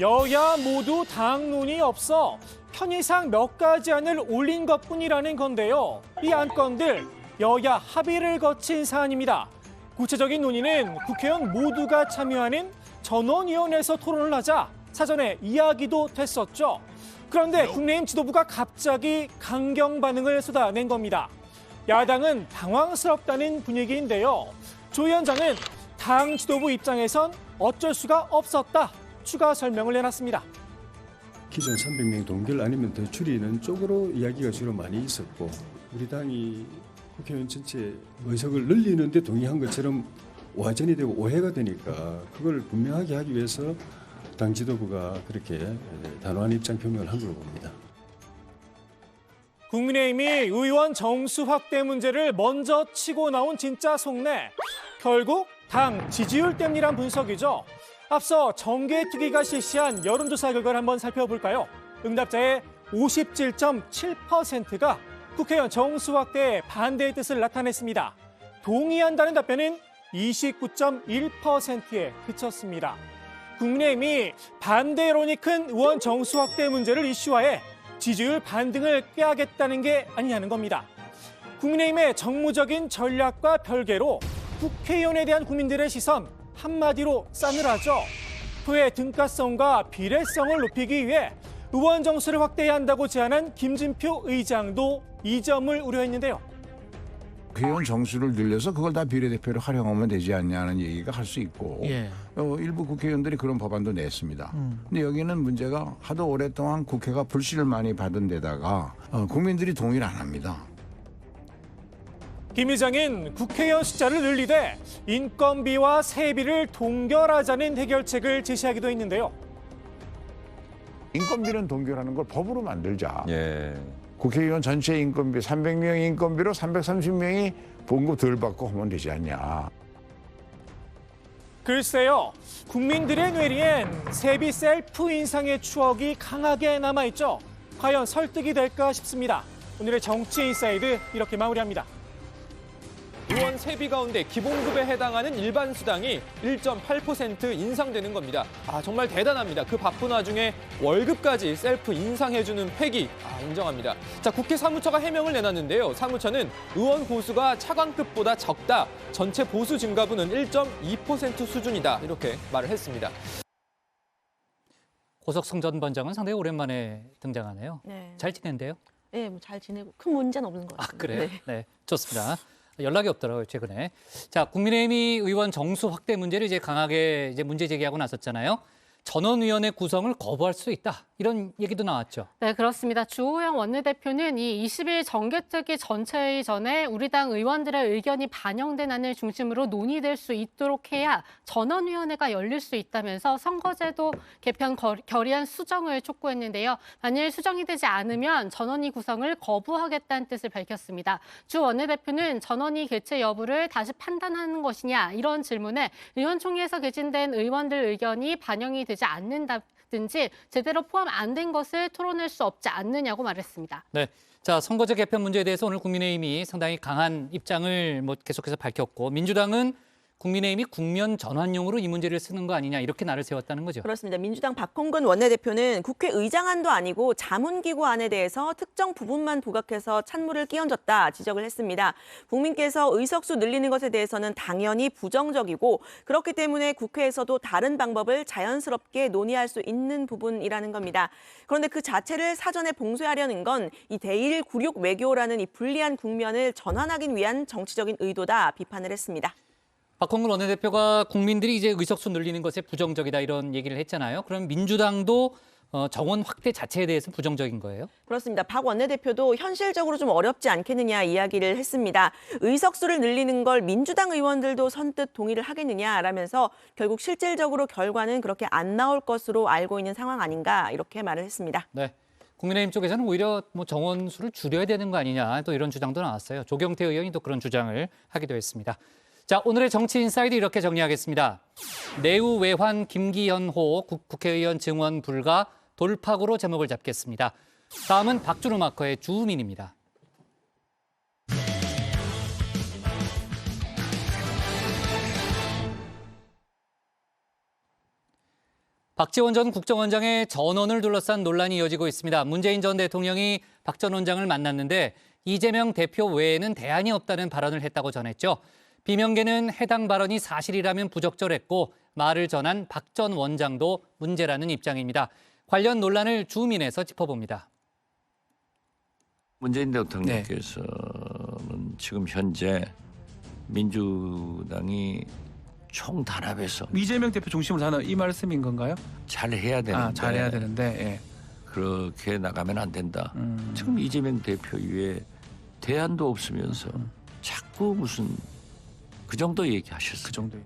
여야 모두 당론이 없어 편의상 몇 가지 안을 올린 것뿐이라는 건데요. 이 안건들 여야 합의를 거친 사안입니다. 구체적인 논의는 국회의원 모두가 참여하는 전원위원회에서 토론을 하자 사전에 이야기도 됐었죠. 그런데 국민의힘 지도부가 갑자기 강경 반응을 쏟아낸 겁니다. 야당은 당황스럽다는 분위기인데요. 조 위원장은 당 지도부 입장에선 어쩔 수가 없었다. 추가 설명을 내놨습니다. 기존 300명 동결 아니면 더 줄이는 쪽으로 이야기가 주로 많이 있었고, 우리 당이 국회의원 전체 의석을 늘리는 데 동의한 것처럼 와전이 되고 오해가 되니까 그걸 분명하게 하기 위해서 당 지도부가 그렇게 단호한 입장 표명을 한 걸로 봅니다. 국민의힘이 의원 정수 확대 문제를 먼저 치고 나온 진짜 속내. 결국 당 지지율 때문이란 분석이죠. 앞서 정개특위가 실시한 여론조사 결과를 한번 살펴볼까요? 응답자의 57.7%가 국회의원 정수 확대에 반대의 뜻을 나타냈습니다. 동의한다는 답변은 29.1%에 그쳤습니다. 국민의힘이 반대 여론이 큰 의원 정수 확대 문제를 이슈화해 지지율 반등을 꾀하겠다는 게 아니냐는 겁니다. 국민의힘의 정무적인 전략과 별개로 국회의원에 대한 국민들의 시선 한마디로 싸늘하죠. 토의 등가성과 비례성을 높이기 위해 의원 정수를 확대해야 한다고 제안한 김진표 의장도 이 점을 우려했는데요. 국회의원 정수를 늘려서 그걸 다 비례대표로 활용하면 되지 않냐는 얘기가 할 수 있고, 일부 국회의원들이 그런 법안도 냈습니다. 근데 여기는 문제가 하도 오랫동안 국회가 불신을 많이 받은 데다가 국민들이 동의를 안 합니다. 김 의장은 국회의원 숫자를 늘리되 인건비와 세비를 동결하자는 해결책을 제시하기도 했는데요. 인건비는 동결하는 걸 법으로 만들자. 국회의원 전체 인건비 300명 인건비로 330명이 봉급 덜 받고 하면 되지 않냐. 글쎄요. 국민들의 뇌리엔 세비 셀프 인상의 추억이 강하게 남아있죠. 과연 설득이 될까 싶습니다. 오늘의 정치 인사이드 이렇게 마무리합니다. 의원 세비 가운데 기본급에 해당하는 일반 수당이 1.8% 인상되는 겁니다. 정말 대단합니다. 그 바쁜 와중에 월급까지 셀프 인상해주는 패기 인정합니다. 자, 국회 사무처가 해명을 내놨는데요. 사무처는 의원 보수가 차관급보다 적다. 전체 보수 증가분은 1.2% 수준이다. 이렇게 말을 했습니다. 고석성 전 번장은 상당히 오랜만에 등장하네요. 네. 잘 지낸대요? 네, 뭐 잘 지내고 큰 문제는 없는 것 같습니다. 그래요? 네, 좋습니다. 연락이 없더라고요, 최근에. 자, 국민의힘이 의원 정수 확대 문제를 이제 강하게 문제 제기하고 나섰잖아요. 전원위원회 구성을 거부할 수 있다. 이런 얘기도 나왔죠. 네, 그렇습니다. 주호영 원내대표는 이 20일 정개특위 전체회의 전에 우리 당 의원들의 의견이 반영된 안을 중심으로 논의될 수 있도록 해야 전원위원회가 열릴 수 있다면서 선거제도 개편 결의안 수정을 촉구했는데요. 만일 수정이 되지 않으면 전원위 구성을 거부하겠다는 뜻을 밝혔습니다. 주 원내대표는 전원위 개최 여부를 다시 판단하는 것이냐 이런 질문에 의원총회에서 개진된 의원들 의견이 반영이 되지 않는다든지 제대로 포함 안 된 것을 토론할 수 없지 않느냐고 말했습니다. 네, 자 선거제 개편 문제에 대해서 오늘 국민의힘이 상당히 강한 입장을 계속해서 밝혔고 민주당은 국민의힘이 국면 전환용으로 이 문제를 쓰는 거 아니냐 이렇게 날을 세웠다는 거죠. 그렇습니다. 민주당 박홍근 원내대표는 국회의장안도 아니고 자문기구안에 대해서 특정 부분만 부각해서 찬물을 끼얹었다 지적을 했습니다. 국민께서 의석수 늘리는 것에 대해서는 당연히 부정적이고 그렇기 때문에 국회에서도 다른 방법을 자연스럽게 논의할 수 있는 부분이라는 겁니다. 그런데 그 자체를 사전에 봉쇄하려는 건 이 대일 굴욕 외교라는 이 불리한 국면을 전환하기 위한 정치적인 의도다 비판을 했습니다. 박홍근 원내대표가 국민들이 이제 의석수 늘리는 것에 부정적이다 이런 얘기를 했잖아요. 그럼 민주당도 정원 확대 자체에 대해서 부정적인 거예요? 그렇습니다. 박 원내대표도 현실적으로 좀 어렵지 않겠느냐 이야기를 했습니다. 의석수를 늘리는 걸 민주당 의원들도 선뜻 동의를 하겠느냐라면서 결국 실질적으로 결과는 그렇게 안 나올 것으로 알고 있는 상황 아닌가 이렇게 말을 했습니다. 네. 국민의힘 쪽에서는 오히려 뭐 정원 수를 줄여야 되는 거 아니냐 또 이런 주장도 나왔어요. 조경태 의원이 또 그런 주장을 하기도 했습니다. 자, 오늘의 정치 인사이드 이렇게 정리하겠습니다. 내후 외환 김기현호 국회의원 증언 불가 돌파구로 제목을 잡겠습니다. 다음은 박준우 마커의 주민입니다. 박지원 전 국정원장의 전원을 둘러싼 논란이 이어지고 있습니다. 문재인 전 대통령이 박 전 원장을 만났는데 이재명 대표 외에는 대안이 없다는 발언을 했다고 전했죠. 비명계는 해당 발언이 사실이라면 부적절했고 말을 전한 박 전 원장도 문제라는 입장입니다. 관련 논란을 주민에서 짚어봅니다. 문재인 대통령께서는 지금 현재 민주당이 총단합해서 이재명 대표 중심으로 하는 이 말씀인 건가요? 잘해야 되는데, 잘해야 되는데 예. 그렇게 나가면 안 된다. 지금 이재명 대표 이외에 대안도 없으면서 자꾸 무슨 그 정도 얘기하셨어요. 그 정도.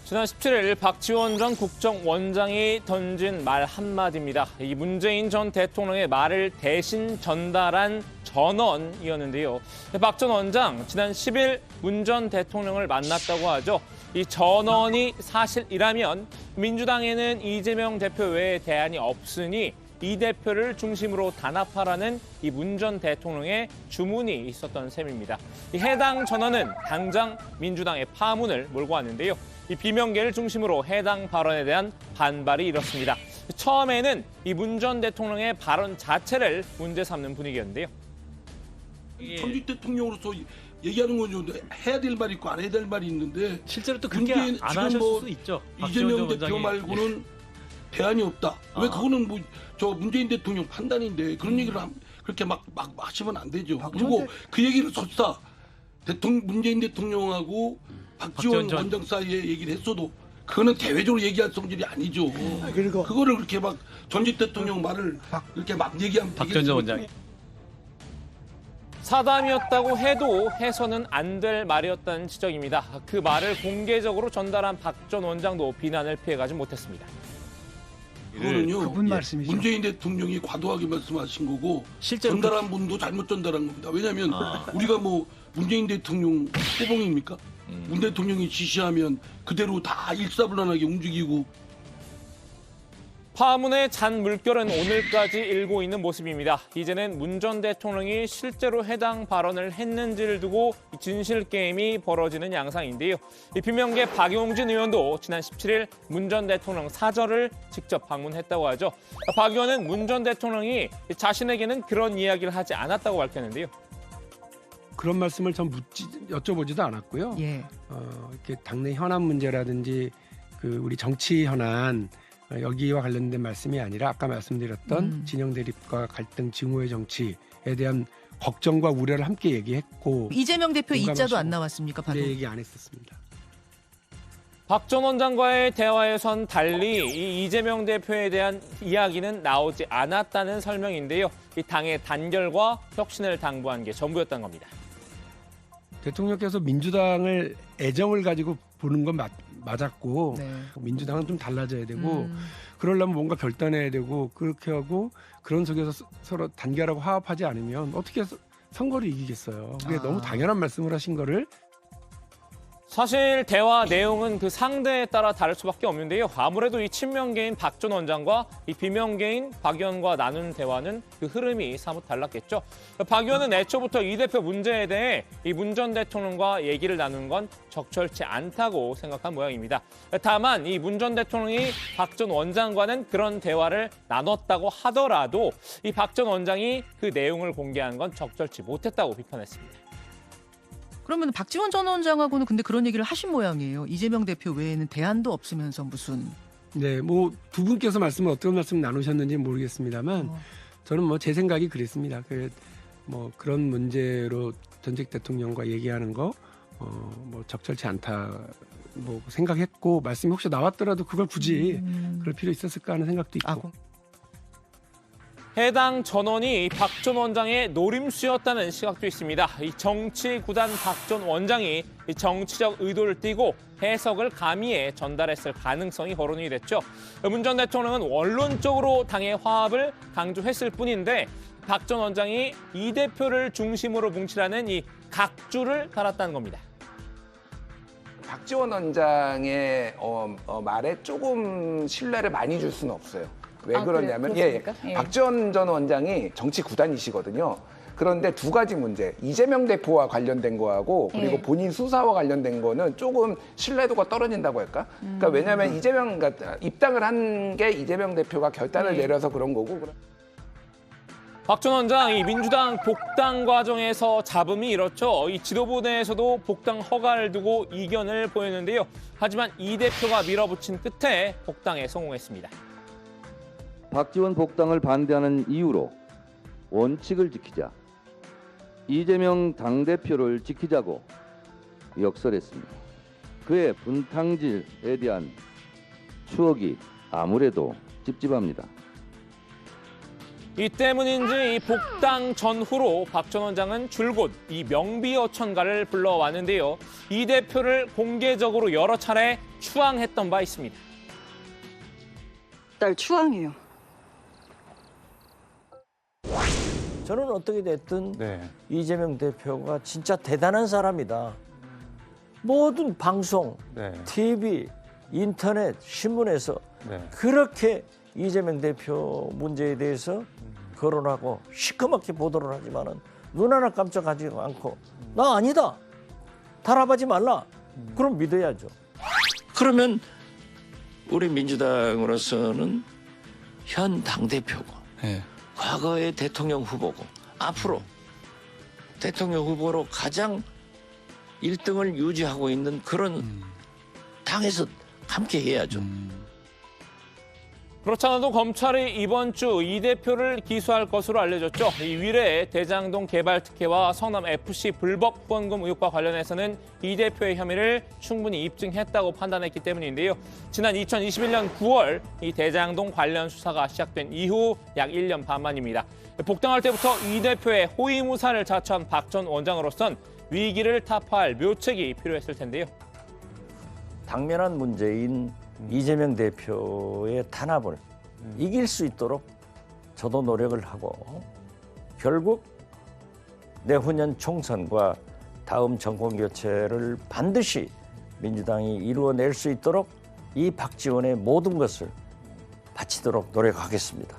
지난 17일 박지원 전 국정원장이 던진 말 한마디입니다. 이 문재인 전 대통령의 말을 대신 전달한 전언이었는데요. 박 전 원장, 지난 10일 문 전 대통령을 만났다고 하죠. 이 전언이 사실이라면 민주당에는 이재명 대표 외에 대안이 없으니 이 대표를 중심으로 단합하라는 이 문 전 대통령의 주문이 있었던 셈입니다. 이 해당 전언은 당장 민주당의 파문을 몰고 왔는데요. 이 비명계를 중심으로 해당 발언에 대한 반발이 일었습니다. 처음에는 이 문 전 대통령의 발언 자체를 문제 삼는 분위기였는데요. 전직 대통령으로서 얘기하는 건 좀 해야 될 말이 있고 안 해야 될 말이 있는데 실제로 또 그렇게 안 하실 수도 있죠. 이재명 대표 말고는 대안이 없다. 왜 그거는 뭐 저 문재인 대통령 판단인데 그런 얘기를 그렇게 막 하시면 안 되죠. 그리고 그 얘기를 설사 문재인 대통령하고 박지원 원장 사이에 얘기를 했어도 그거는 대외적으로 얘기할 성질이 아니죠. 그리고 그거를 그렇게 막 전직 대통령 말을 이렇게 막 얘기하면 박 전 원장이 사담이었다고 해도 해서는 안 될 말이었다는 지적입니다. 그 말을 공개적으로 전달한 박 전 원장도 비난을 피해가지 못했습니다. 그거는요. 그분 말씀이죠. 문재인 대통령이 과도하게 말씀하신 거고 전달한 분도 잘못 전달한 겁니다. 왜냐하면 우리가 뭐 문재인 대통령 호봉입니까? 문 대통령이 지시하면 그대로 다 일사불란하게 움직이고. 파문의 잔 물결은 오늘까지 일고 있는 모습입니다. 이제는 문 전 대통령이 실제로 해당 발언을 했는지를 두고 진실 게임이 벌어지는 양상인데요. 이 비명계 박용진 의원도 지난 17일 문 전 대통령 사저를 직접 방문했다고 하죠. 박 의원은 문 전 대통령이 자신에게는 그런 이야기를 하지 않았다고 밝혔는데요. 그런 말씀을 전 여쭤보지도 않았고요. 이렇게 당내 현안 문제라든지 그 우리 정치 현안 여기와 관련된 말씀이 아니라 아까 말씀드렸던 진영 대립과 갈등 증오의 정치에 대한 걱정과 우려를 함께 얘기했고 이재명 대표 입자도 안 나왔습니까? 네, 얘기 안 했었습니다. 박 전 원장과의 대화에선 달리 이 이재명 대표에 대한 이야기는 나오지 않았다는 설명인데요. 이 당의 단결과 혁신을 당부한 게 전부였던 겁니다. 대통령께서 민주당을 애정을 가지고 보는 건 맞았고 민주당은 좀 달라져야 되고 그러려면 뭔가 결단해야 되고 그렇게 하고 그런 속에서 서로 단결하고 화합하지 않으면 어떻게 선거를 이기겠어요. 그게 너무 당연한 말씀을 하신 거를 사실 대화 내용은 그 상대에 따라 다를 수밖에 없는데요. 아무래도 이 친명계인 박 전 원장과 이 비명계인 박 의원과 나눈 대화는 그 흐름이 사뭇 달랐겠죠. 박 의원은 애초부터 이 대표 문제에 대해 이 문 전 대통령과 얘기를 나눈 건 적절치 않다고 생각한 모양입니다. 다만 이 문 전 대통령이 박 전 원장과는 그런 대화를 나눴다고 하더라도 이 박 전 원장이 그 내용을 공개한 건 적절치 못했다고 비판했습니다. 그러면 박지원 전 원장하고는 근데 그런 얘기를 하신 모양이에요. 이재명 대표 외에는 대안도 없으면서 무슨. 네, 뭐 두 분께서 어떤 말씀 나누셨는지 모르겠습니다만 저는 뭐 제 생각이 그랬습니다. 뭐 그런 문제로 전직 대통령과 얘기하는 거 뭐 적절치 않다 뭐 생각했고 말씀이 혹시 나왔더라도 그걸 굳이 그럴 필요 있었을까 하는 생각도 있고. 해당 전원이 박 전 원장의 노림수였다는 시각도 있습니다. 이 정치 구단 박 전 원장이 이 정치적 의도를 띠고 해석을 가미해 전달했을 가능성이 거론이 됐죠. 문 전 대통령은 원론적으로 당의 화합을 강조했을 뿐인데 박 전 원장이 이 대표를 중심으로 뭉치라는 이 각주를 달았다는 겁니다. 박지원 원장의 말에 조금 신뢰를 많이 줄 수는 없어요. 왜 그러냐면 박지원 전 원장이 정치 구단이시거든요. 그런데 두 가지 문제, 이재명 대표와 관련된 거하고 그리고 본인 수사와 관련된 거는 조금 신뢰도가 떨어진다고 할까? 그러니까 왜냐하면 입당을 한 게 이재명 대표가 결단을 내려서 그런 거고. 박 전 원장 이 민주당 복당 과정에서 잡음이 일었죠. 이 지도부 내에서도 복당 허가를 두고 이견을 보였는데요. 하지만 이 대표가 밀어붙인 끝에 복당에 성공했습니다. 박지원 복당을 반대하는 이유로 원칙을 지키자, 이재명 당대표를 지키자고 역설했습니다. 그의 분탕질에 대한 추억이 아무래도 찝찝합니다. 이 때문인지 이 복당 전후로 박 전 원장은 줄곧 이 명비어천가를 불러왔는데요. 이 대표를 공개적으로 여러 차례 추앙했던 바 있습니다. 딸 추앙해요. 저는 어떻게 됐든 이재명 대표가 진짜 대단한 사람이다. 모든 방송, TV, 인터넷, 신문에서 그렇게 이재명 대표 문제에 대해서 거론하고 시커멓게 보도를 하지만은 눈 하나 깜짝하지 않고 나 아니다. 탄압하지 말라. 그럼 믿어야죠. 그러면 우리 민주당으로서는 현 당대표고 과거의 대통령 후보고 앞으로 대통령 후보로 가장 1등을 유지하고 있는 그런 당에서 함께 해야죠. 그렇지 않아도 검찰이 이번 주 이 대표를 기소할 것으로 알려졌죠. 이 위례 대장동 개발 특혜와 성남 FC 불법 후원금 의혹과 관련해서는 이 대표의 혐의를 충분히 입증했다고 판단했기 때문인데요. 지난 2021년 9월 이 대장동 관련 수사가 시작된 이후 약 1년 반 만입니다. 복당할 때부터 이 대표의 호위무사를 자처한 박 전 원장으로선 위기를 타파할 묘책이 필요했을 텐데요. 당면한 문제인 이재명 대표의 탄압을 이길 수 있도록 저도 노력을 하고 결국 내후년 총선과 다음 정권 교체를 반드시 민주당이 이루어낼 수 있도록 이 박지원의 모든 것을 바치도록 노력하겠습니다.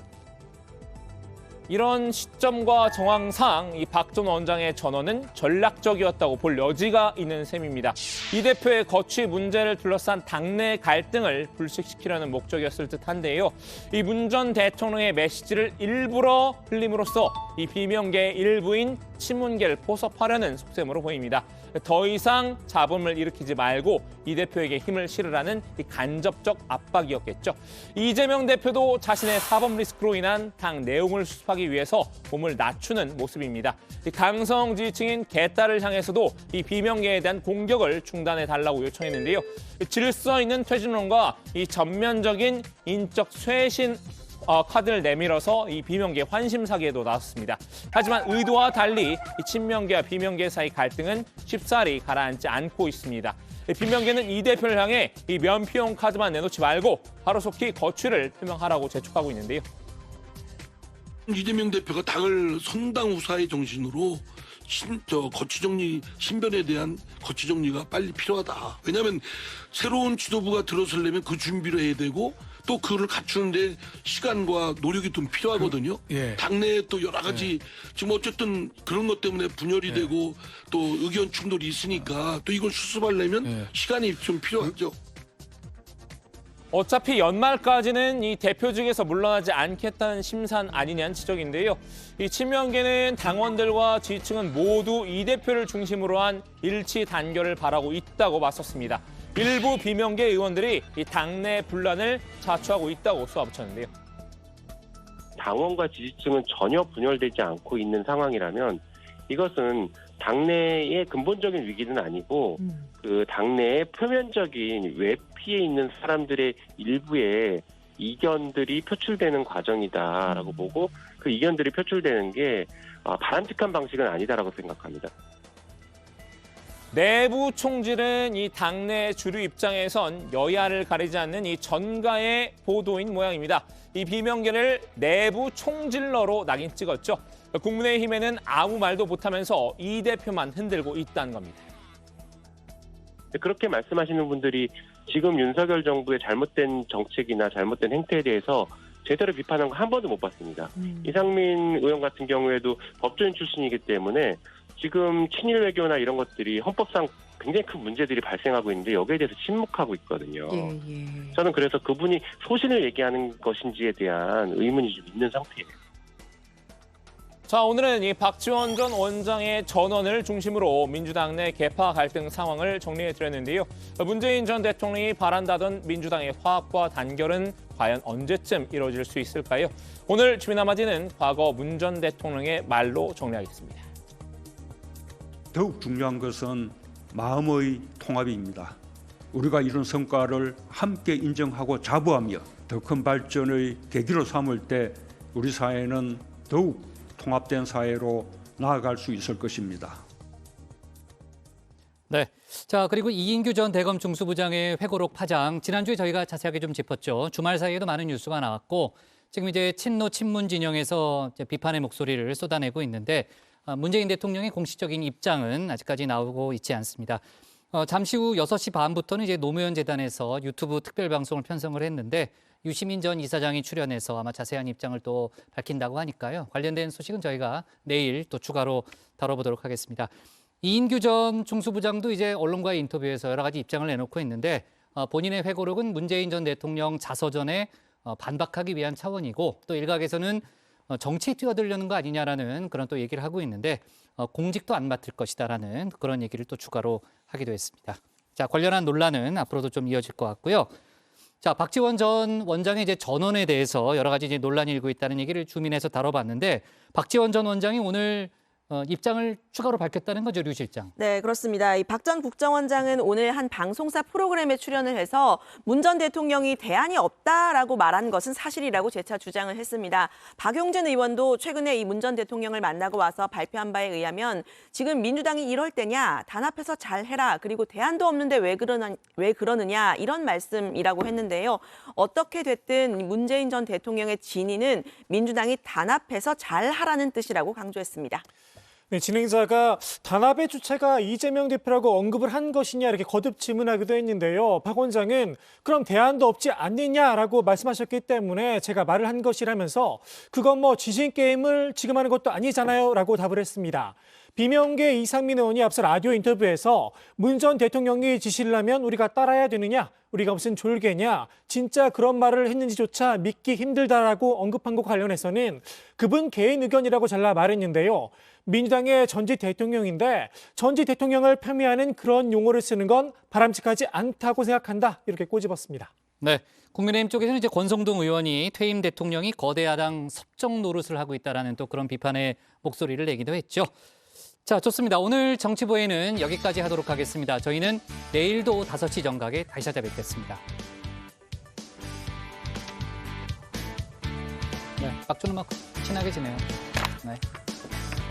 이런 시점과 정황상 이 박 전 원장의 전언은 전략적이었다고 볼 여지가 있는 셈입니다. 이 대표의 거취 문제를 둘러싼 당내 갈등을 불식시키려는 목적이었을 듯한데요. 이 문 전 대통령의 메시지를 일부러 흘림으로써 이 비명계의 일부인 친문계를 포섭하려는 속셈으로 보입니다. 더 이상 잡음을 일으키지 말고 이 대표에게 힘을 실으라는 이 간접적 압박이었겠죠. 이재명 대표도 자신의 사법 리스크로 인한 당 내용을 수습하기 위해서 몸을 낮추는 모습입니다. 이 강성 지지층인 개딸을 향해서도 이 비명계에 대한 공격을 중단해달라고 요청했는데요. 질서 있는 퇴진론과 이 전면적인 인적 쇄신 카드를 내밀어서 이 비명계 환심사기에도 나섰습니다. 하지만 의도와 달리 이 친명계와 비명계 사이 갈등은 쉽사리 가라앉지 않고 있습니다. 비명계는 이 대표를 향해 이 면피용 카드만 내놓지 말고 하루속히 거취를 표명하라고 재촉하고 있는데요. 이재명 대표가 당을 선당 우사의 정신으로 거취정리 신변에 대한 거취정리가 빨리 필요하다. 왜냐하면 새로운 지도부가 들어서려면 그 준비를 해야 되고 또 그거를 갖추는데 시간과 노력이 좀 필요하거든요. 당내에 또 여러 가지 지금 어쨌든 그런 것 때문에 분열이 되고 또 의견 충돌이 있으니까 또 이걸 수습하려면 시간이 좀 필요하죠. 어차피 연말까지는 이 대표직에서 물러나지 않겠다는 심산 아니냐는 지적인데요. 이 친명계는 당원들과 지지층은 모두 이 대표를 중심으로 한 일치 단결을 바라고 있다고 맞섰습니다. 일부 비명계 의원들이 이 당내 분란을 자초하고 있다고 쏘아붙였는데요. 당원과 지지층은 전혀 분열되지 않고 있는 상황이라면 이것은 당내의 근본적인 위기는 아니고 그 당내의 표면적인 외피에 있는 사람들의 일부의 이견들이 표출되는 과정이다라고 보고 그 이견들이 표출되는 게 바람직한 방식은 아니다라고 생각합니다. 내부 총질은 이 당내 주류 입장에선 여야를 가리지 않는 이 전가의 보도인 모양입니다. 이 비명계를 내부 총질러로 낙인 찍었죠. 국민의힘에는 아무 말도 못하면서 이 대표만 흔들고 있다는 겁니다. 그렇게 말씀하시는 분들이 지금 윤석열 정부의 잘못된 정책이나 잘못된 행태에 대해서 제대로 비판한 거 한 번도 못 봤습니다. 이상민 의원 같은 경우에도 법조인 출신이기 때문에 지금 친일 외교나 이런 것들이 헌법상 굉장히 큰 문제들이 발생하고 있는데 여기에 대해서 침묵하고 있거든요. 저는 그래서 그분이 소신을 얘기하는 것인지에 대한 의문이 좀 있는 상태예요. 자, 오늘은 이 박지원 전 원장의 전원을 중심으로 민주당 내 계파 갈등 상황을 정리해드렸는데요. 문재인 전 대통령이 바란다던 민주당의 화합과 단결은 과연 언제쯤 이루어질 수 있을까요? 오늘 주민아마디는 과거 문 전 대통령의 말로 정리하겠습니다. 더욱 중요한 것은 마음의 통합입니다. 우리가 이룬 성과를 함께 인정하고 자부하며 더 큰 발전의 계기로 삼을 때 우리 사회는 더욱 통합된 사회로 나아갈 수 있을 것입니다. 네. 자, 그리고 이인규 전 대검 중수부장의 회고록 파장. 지난주에 저희가 자세하게 좀 짚었죠. 주말 사이에도 많은 뉴스가 나왔고 지금 이제 친노 친문 진영에서 이제 비판의 목소리를 쏟아내고 있는데 문재인 대통령의 공식적인 입장은 아직까지 나오고 있지 않습니다. 잠시 후 6시 반부터는 이제 노무현 재단에서 유튜브 특별 방송을 편성을 했는데 유시민 전 이사장이 출연해서 아마 자세한 입장을 또 밝힌다고 하니까요. 관련된 소식은 저희가 내일 또 추가로 다뤄보도록 하겠습니다. 이인규 전 중수부장도 이제 언론과의 인터뷰에서 여러 가지 입장을 내놓고 있는데 본인의 회고록은 문재인 전 대통령 자서전에 반박하기 위한 차원이고 또 일각에서는 정치에 뛰어들려는 거 아니냐라는 그런 또 얘기를 하고 있는데 공직도 안 맡을 것이다라는 그런 얘기를 또 추가로 하기도 했습니다. 자, 관련한 논란은 앞으로도 좀 이어질 것 같고요. 자, 박지원 전 원장의 이제 전원에 대해서 여러 가지 이제 논란이 일고 있다는 얘기를 주민에서 다뤄봤는데 박지원 전 원장이 오늘 입장을 추가로 밝혔다는 거죠, 류 실장. 네, 그렇습니다. 이 박 전 국정원장은 오늘 한 방송사 프로그램에 출연을 해서 문 전 대통령이 대안이 없다라고 말한 것은 사실이라고 재차 주장을 했습니다. 박용진 의원도 최근에 이 문 전 대통령을 만나고 와서 발표한 바에 의하면 지금 민주당이 이럴 때냐, 단합해서 잘해라, 그리고 대안도 없는데 왜 그러느냐 이런 말씀이라고 했는데요. 어떻게 됐든 문재인 전 대통령의 진위는 민주당이 단합해서 잘하라는 뜻이라고 강조했습니다. 네, 진행자가 단합의 주체가 이재명 대표라고 언급을 한 것이냐 이렇게 거듭 질문하기도 했는데요. 박 원장은 그럼 대안도 없지 않느냐라고 말씀하셨기 때문에 제가 말을 한 것이라면서 그건 뭐 지진 게임을 지금 하는 것도 아니잖아요 라고 답을 했습니다. 비명계 이상민 의원이 앞서 라디오 인터뷰에서 문 전 대통령이 지시를 하면 우리가 따라야 되느냐, 우리가 무슨 졸개냐, 진짜 그런 말을 했는지조차 믿기 힘들다라고 언급한 것과 관련해서는 그분 개인 의견이라고 잘라 말했는데요. 민주당의 전직 대통령인데 전직 대통령을 폄훼하는 그런 용어를 쓰는 건 바람직하지 않다고 생각한다. 이렇게 꼬집었습니다. 네, 국민의힘 쪽에서는 이제 권성동 의원이 퇴임 대통령이 거대 야당 섭정 노릇을 하고 있다라는 또 그런 비판의 목소리를 내기도 했죠. 자, 좋습니다. 오늘 정치부에는 여기까지 하도록 하겠습니다. 저희는 내일도 5시 정각에 다시 찾아뵙겠습니다. 네, 박준호 막 친하게 지내요. 네.